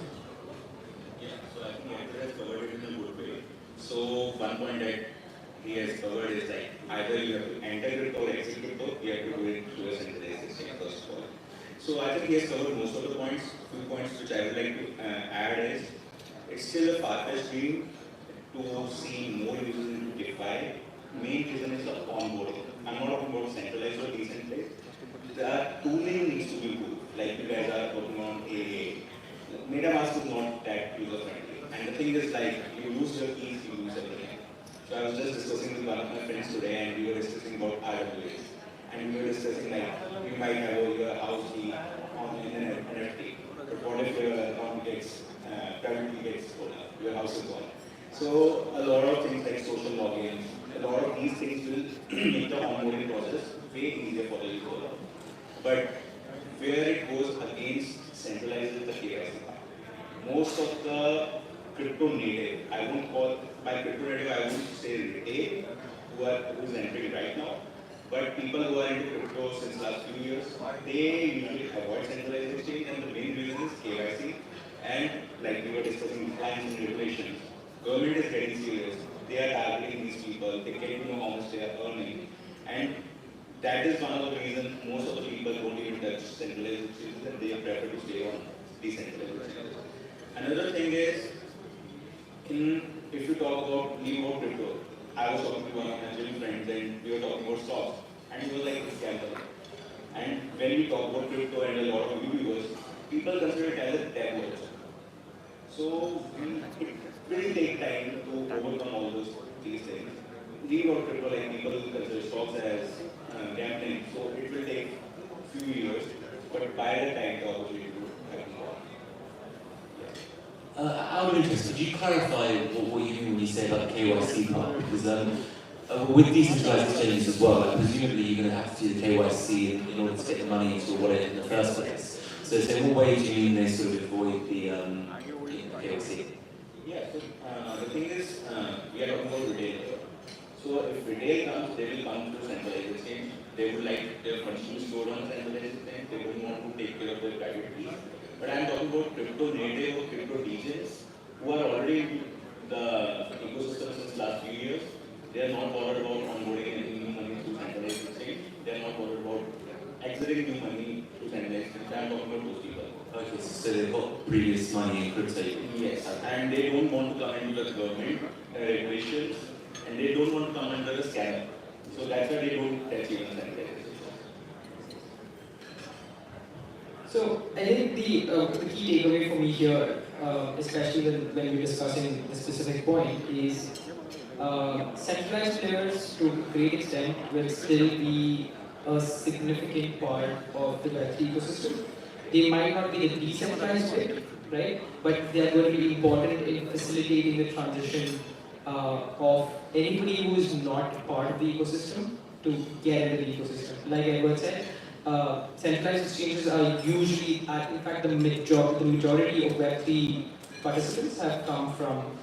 Yeah, so I think Andrew has covered it in a good way. So one point that he has covered is like either you have to enter crypto or exit crypto, you have to do it through a centralized exchange first of all. So I think he has covered most of the points. Few points which I would like to add is it's still a far-fetched dream to see more users into DeFi. Main reason is the onboarding. I'm not talking about centralized or decentralized. The tooling needs to be improved. Like you guys are working on AA. MetaMask is not that user friendly. And the thing is like you lose your keys, you lose everything. So I was just discussing with one of my friends today, and we were discussing about RWAs. And we were discussing like you might have your house key on an NFT. But what if your account gets privately gets stolen? Your house is gone. So a lot of things like social logins, a lot of these things will make the onboarding process way easier for the user. But where it goes against centralizing the KYC. Most of the crypto native, I won't call by crypto native, I would say retail, who's entering right now. But people who are into crypto since last few years, they usually avoid centralized exchange, and the main reason is KYC. And like we were discussing compliance and regulations, government is getting serious. They are targeting these people, they get to know how much they are earning. And that is one of the reasons most of the people don't even touch centralized exchanges, and they prefer to stay on decentralized exchanges. Another thing is, if you talk about crypto, I was talking to one of my gym friends and we were talking about stocks, and he was like, it's gambling. And when we talk about crypto and a lot of viewers, people consider it as a taboo. So it will take time to overcome all these things. Leave out crypto, like people consider stocks as gambling, so it will take few years, but by the time the opportunity will happen. Out of interest, could you clarify what you mean when you say about the KYC part? Because with decentralized exchanges as well, presumably you're going to have to do the KYC in order to get the money into your wallet in the first place. So what way do you mean they sort of avoid the KYC? Yeah, so the thing is, we are talking about retail. So if retail comes, they will come to centralized exchange. They would like their funds to store on centralized exchange. They don't want to take care of their private keys. But I am talking about crypto native or crypto DJs who are already in the ecosystem since last few years. They are not bothered about onboarding any new money to centralized exchange. They are not bothered about exiting new money to centralized exchange. I am talking about those people. Okay, so they've got previous money in crypto. Yes, and they don't want to come into the government regulations, and they don't want to come under the scammer. So that's why they don't touch even centralized. So I think the key takeaway for me here, especially when we're discussing the specific point, is centralized players to a great extent will still be a significant part of the Web3 ecosystem. They might not be the decentralized bit, right? But they are going to be important in facilitating the transition of anybody who is not part of the ecosystem to get into the ecosystem. Like Edward said, centralized exchanges are usually, in fact, the majority of Web3 participants have come from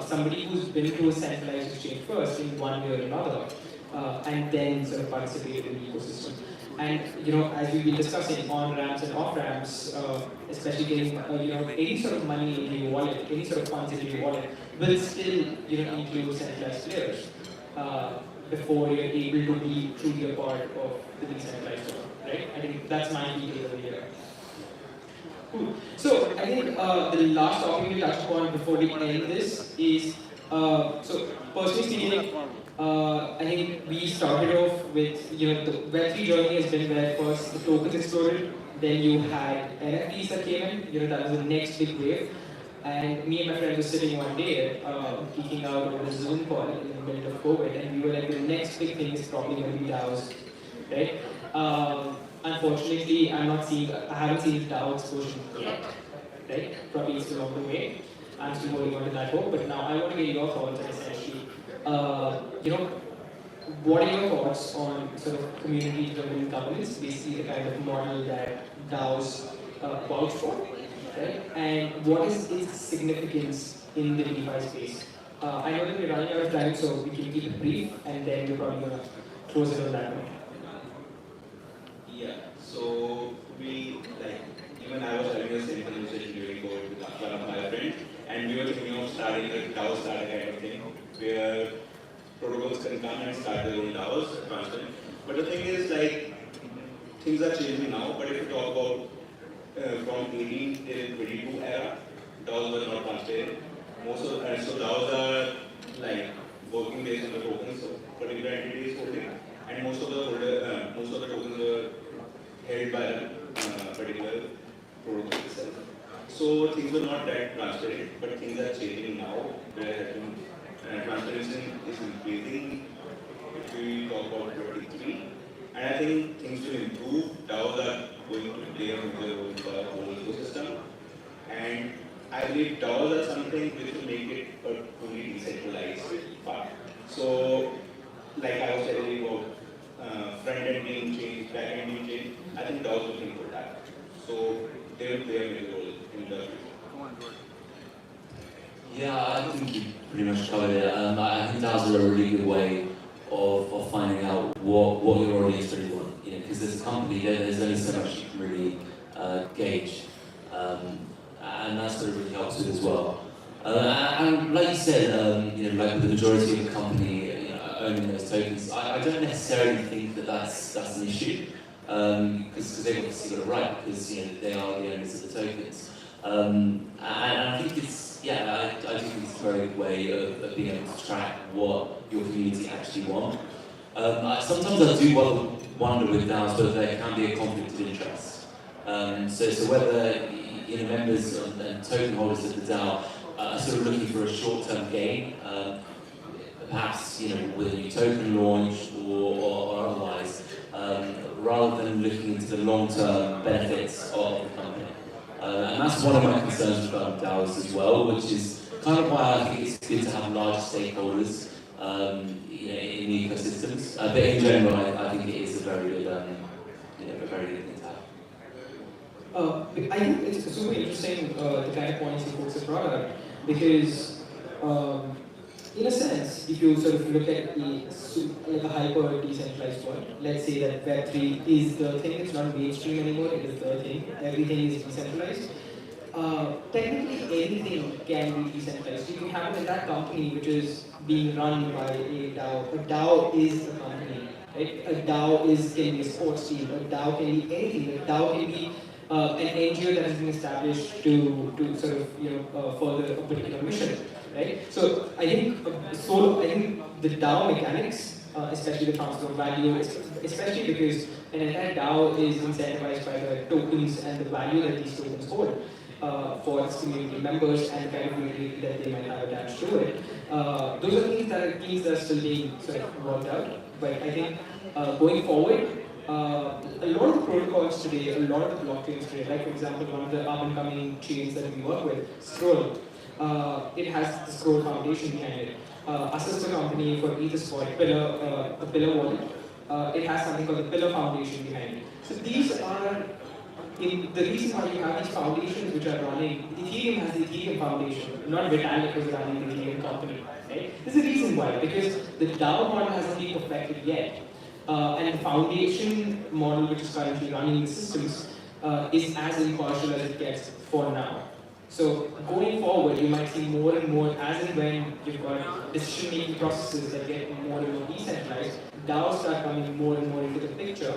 somebody who's been to a centralized exchange first in one way or another, and then sort of participated in the ecosystem. And as we've been discussing, on-ramps and off-ramps, especially getting any sort of money into your wallet, any sort of funds into your wallet, will still include centralized players before you're able to be truly a part of the decentralized world, right? I think that's my key takeaway here. Cool. So I think the last topic we'll touch upon before we end this is, so personally speaking, I think we started off with, the Web3 journey has been where first the tokens exploded, then you had NFTs that came in, that was the next big wave. And me and my friend were sitting one day, geeking out over a Zoom call in the middle of COVID, and we were like, the next big thing is probably going to be DAOs, right? Unfortunately, I haven't seen the DAO explosion yet, right? Probably it's still on the way. I'm still holding on to that hope, but now I want to get your thoughts on essentially, what are your thoughts on sort of community-driven governance, basically the kind of model that DAOs vouch for, right? And what is its significance in the DeFi space? I know that we're running out of time, so we can keep it brief, and then we're probably going to close it on that one. Yeah, so even I was having the same conversation during COVID with one of my friends, and we were thinking of starting a DAO starter kind of thing, where protocols can come and start their own DAOs, transparent. But the thing is, things are changing now, but if you talk about from 18 till 22 era, DAOs were not transparent. So DAOs are working based on the tokens of particular entity is holding, and most of the tokens were held by a particular protocol itself. So things were not that transparent, but things are changing now, where transparency is increasing if we talk about 23. And I think things will improve. DAOs are going to play a major role in the whole ecosystem. And I believe DAOs are something which will make it a fully decentralized part. So, like I was telling you about front-end being changed, back-end being changed, I think DAOs will think for that. So, they will play a major role in the future. Yeah, I think you pretty much covered it. I think DAOs are a really good way of finding out what your audience really want. Because as a company, there's only so much you can really gauge, and that's what it really helps with as well. And like you said, like with the majority of the company owning those tokens, I don't necessarily think that that's an issue, because they've obviously got it right, because they are the owners of the tokens. And I think I do think it's a very good way of being able to track what your community actually want. Sometimes I do wonder with DAOs whether there can be a conflict of interest. So whether members and token holders of the DAO are sort of looking for a short-term gain, perhaps with a new token launch or otherwise, rather than looking into the long-term benefits of the company. And that's one of my concerns about DAOs as well, which is kind of why I think it's good to have large stakeholders in the ecosystems. But in general, I think it is a very good, thing to have. I think it's super interesting the kind of points you folks have brought up, because in a sense, if you sort of look at a hyper decentralized world, let's say that Web3 is the thing, it's not mainstream anymore, it is the thing, everything is decentralized. Technically anything can be decentralized. You can have an entire company which is being run by a DAO. A DAO is a company, right? A DAO can be a sports team, a DAO can be anything. A DAO can be an NGO that has been established to sort of further a particular mission, right? So I think the DAO mechanics, especially the transfer of value, especially because an entire DAO is incentivized by the tokens and the value that these tokens hold for its community members and the kind of utility that they might have attached to it. Those are things that are still being sort of worked out. But I think going forward, a lot of the protocols today, a lot of the blockchains today, like for example, one of the up-and-coming chains that we work with, Scroll, it has the Scroll Foundation behind it. A sister company for Etherspot, the Pillar wallet, it has something called the Pillar Foundation behind it. So these are the reason why you have these foundations which are running. Ethereum has the Ethereum Foundation, not Vitalik who's running the Ethereum company. Right? There's a reason why, because the DAO model hasn't been perfected yet. And the foundation model which is currently running the systems is as impartial as it gets for now. So going forward, you might see more and more, as and when you've got decision-making processes that get more and more decentralized, DAOs start coming more and more into the picture,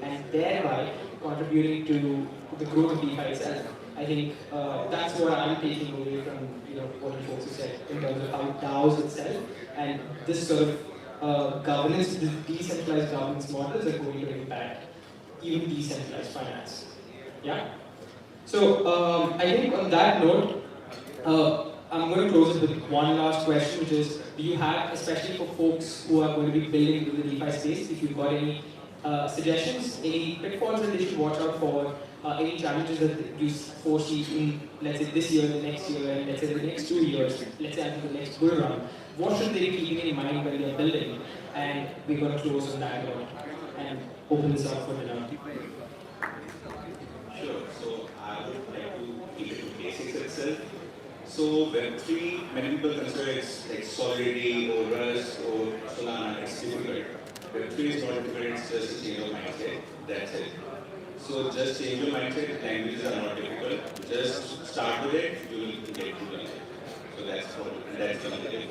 and thereby contributing to the growth of DeFi itself. I think that's what I'm taking away from what you folks have said in terms of how DAOs itself and this sort of governance, the decentralized governance models are going to impact even decentralized finance. Yeah. So I think on that note, I'm going to close it with one last question, which is, do you have, especially for folks who are going to be building into the DeFi space, if you've got any suggestions, any pitfalls that they should watch out for, any challenges that you foresee in, let's say, this year, the next year, and let's say the next 2 years, let's say until the next bull run, what should they be keeping in mind when they're building? And we're going to close on that note and open this up for dinner. Sure. So I would like to keep it to basics itself. So Web3, many people consider it's like Solidity or Rust or Solana. It's difficult. Web3 is not difficult. It's just a change of mindset. That's it. So just change your mindset. Languages are not difficult. Just start with it. You will get to it. So that's the negative.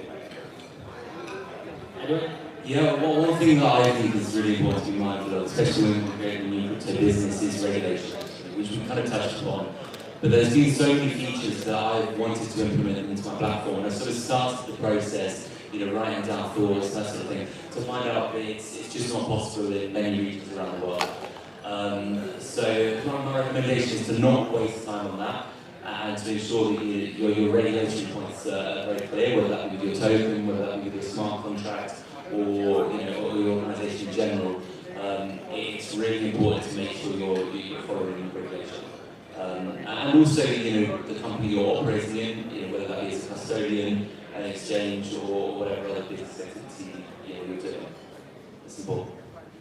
Yeah, well, one thing that I think is really important to be mindful of, especially when we're creating a new crypto business, is regulation, which we kind of touched upon. But there's been so many features that I've wanted to implement into my platform. And I've sort of started the process, writing down thoughts, that sort of thing, to find out that it's just not possible in many regions around the world. So my recommendation is to not waste time on that, and to ensure that your regulatory points are very clear, whether that be with your token, whether that be with your smart contract, or your organisation in general. It's really important to make sure you're following the regulation. And also, the company you're operating in, whether that be as a custodian, an exchange, or whatever other business activity you're doing. It's important.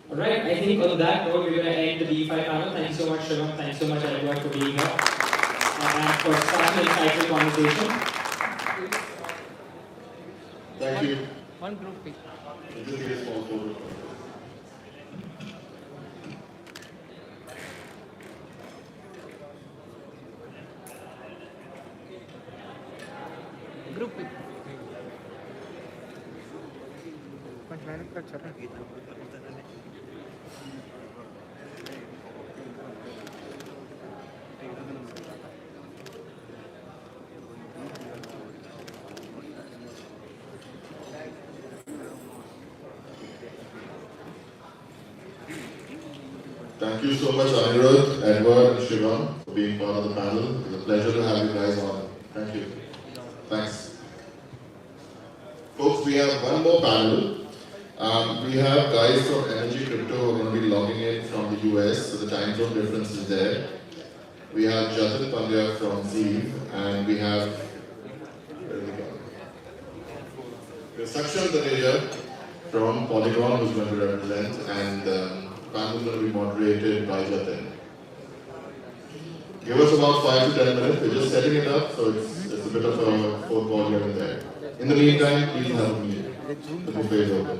All right, I think on that note, we're going to end the DeFi panel. Thank you so much, Shivam. Thanks so much, everyone, for being here and for starting an insightful conversation. Thank you. One group pic. This is a small photo. Group pic. కొంచెం వెనక్కి వచ్చారా Thank you so much, Anirudh, Edward, and Shivam, for being part of the panel. It's a pleasure to have you guys on. Thank you. Thanks. Folks, we have one more panel. We have guys from Energy Crypto who are going to be logging in from the US, so the time zone difference is there. We have Jatin Pandya from Zeev, and we have Sakshan Taneja from Polygon, who's going to represent, and the panel is going to be moderated by Jatin. Give us about 5 to 10 minutes. We're just setting it up, so it's a bit of a phone call here and there. In the meantime, please help me. The buffet is open.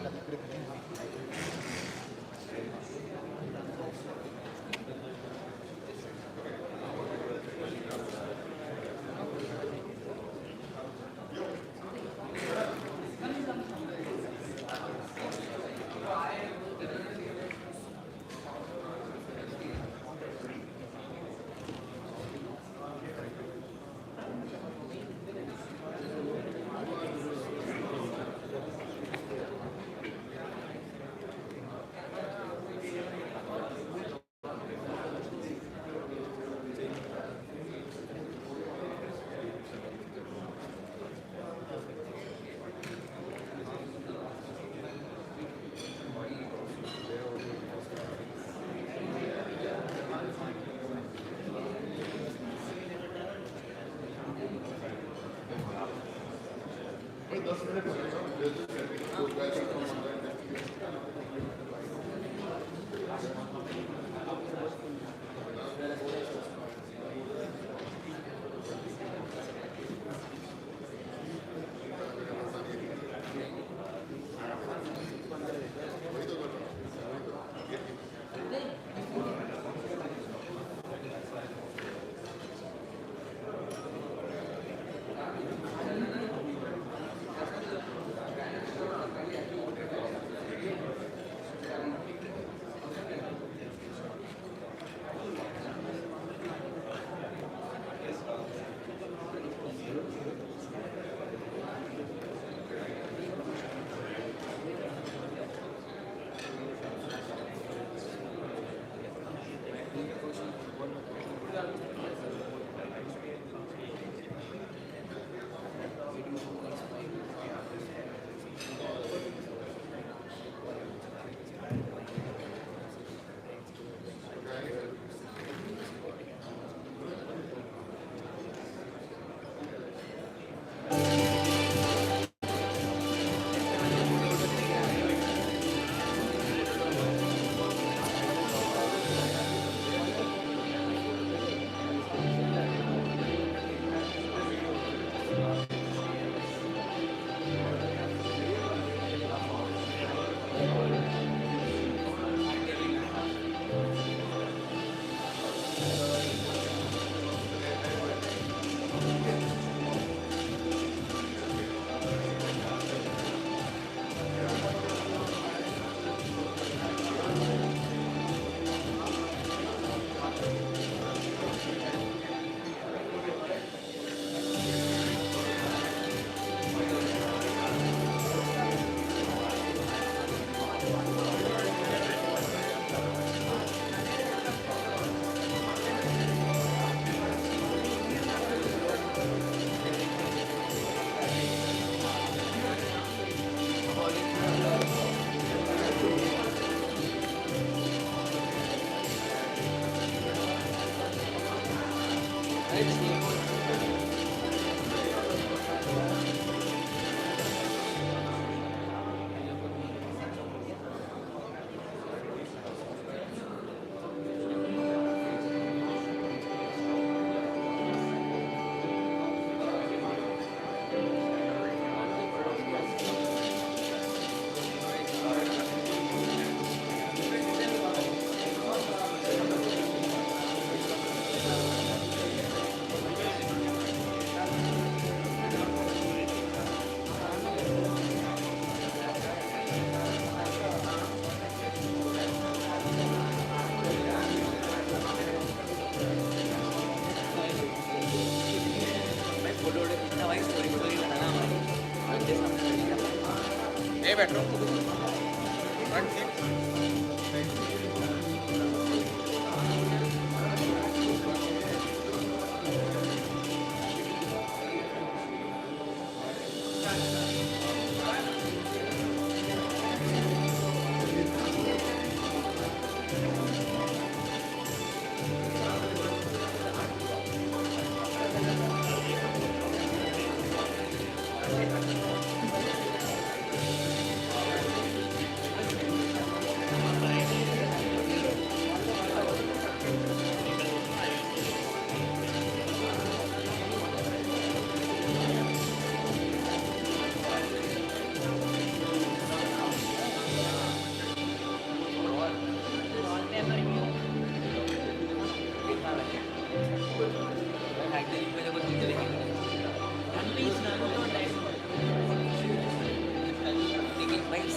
बैठ रहा हूँ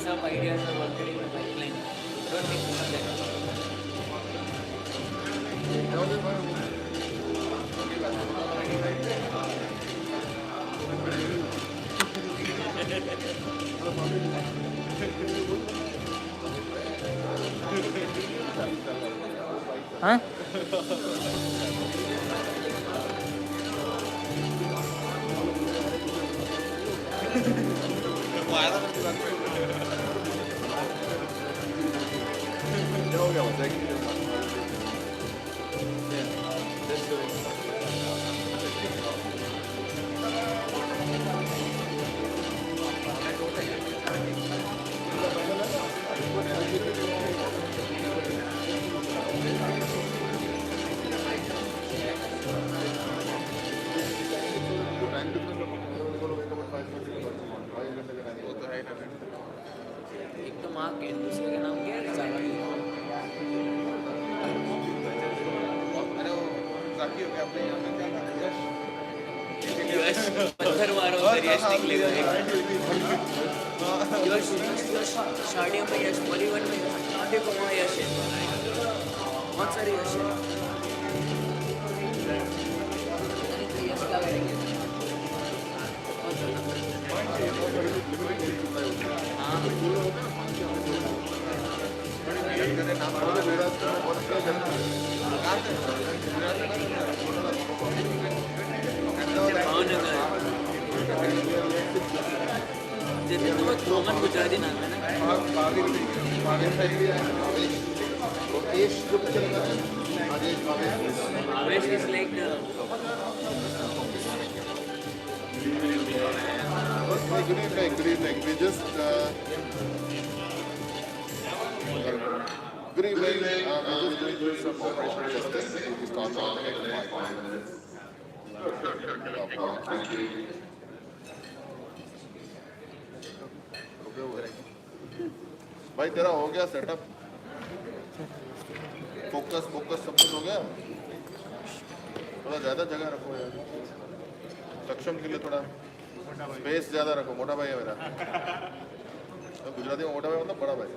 Some ideas are already in the pipeline. Don't think about that. Huh? एक तो माँ के दूसरे का नाम क्या है? यश पत्थर मारो उधर यश निकलेगा। यश स्टार्टिंग में यश, बॉलीवुड में देखो वहाँ यश है, बहुत सारे यश है। यश का करेंगे कॉमन गुजराती नाम है ना। Avesh is like the Good evening. We just good evening. We just going through some operational testing. We start off in 5 minutes. Thank you. भाई तेरा हो गया सेटअप, फोकस सब कुछ हो गया। थोड़ा ज़्यादा जगह रखो यार, सक्षम के लिए थोड़ा स्पेस ज़्यादा रखो। मोटा भाई है मेरा, तो गुजराती में मोटा भाई मतलब बड़ा भाई।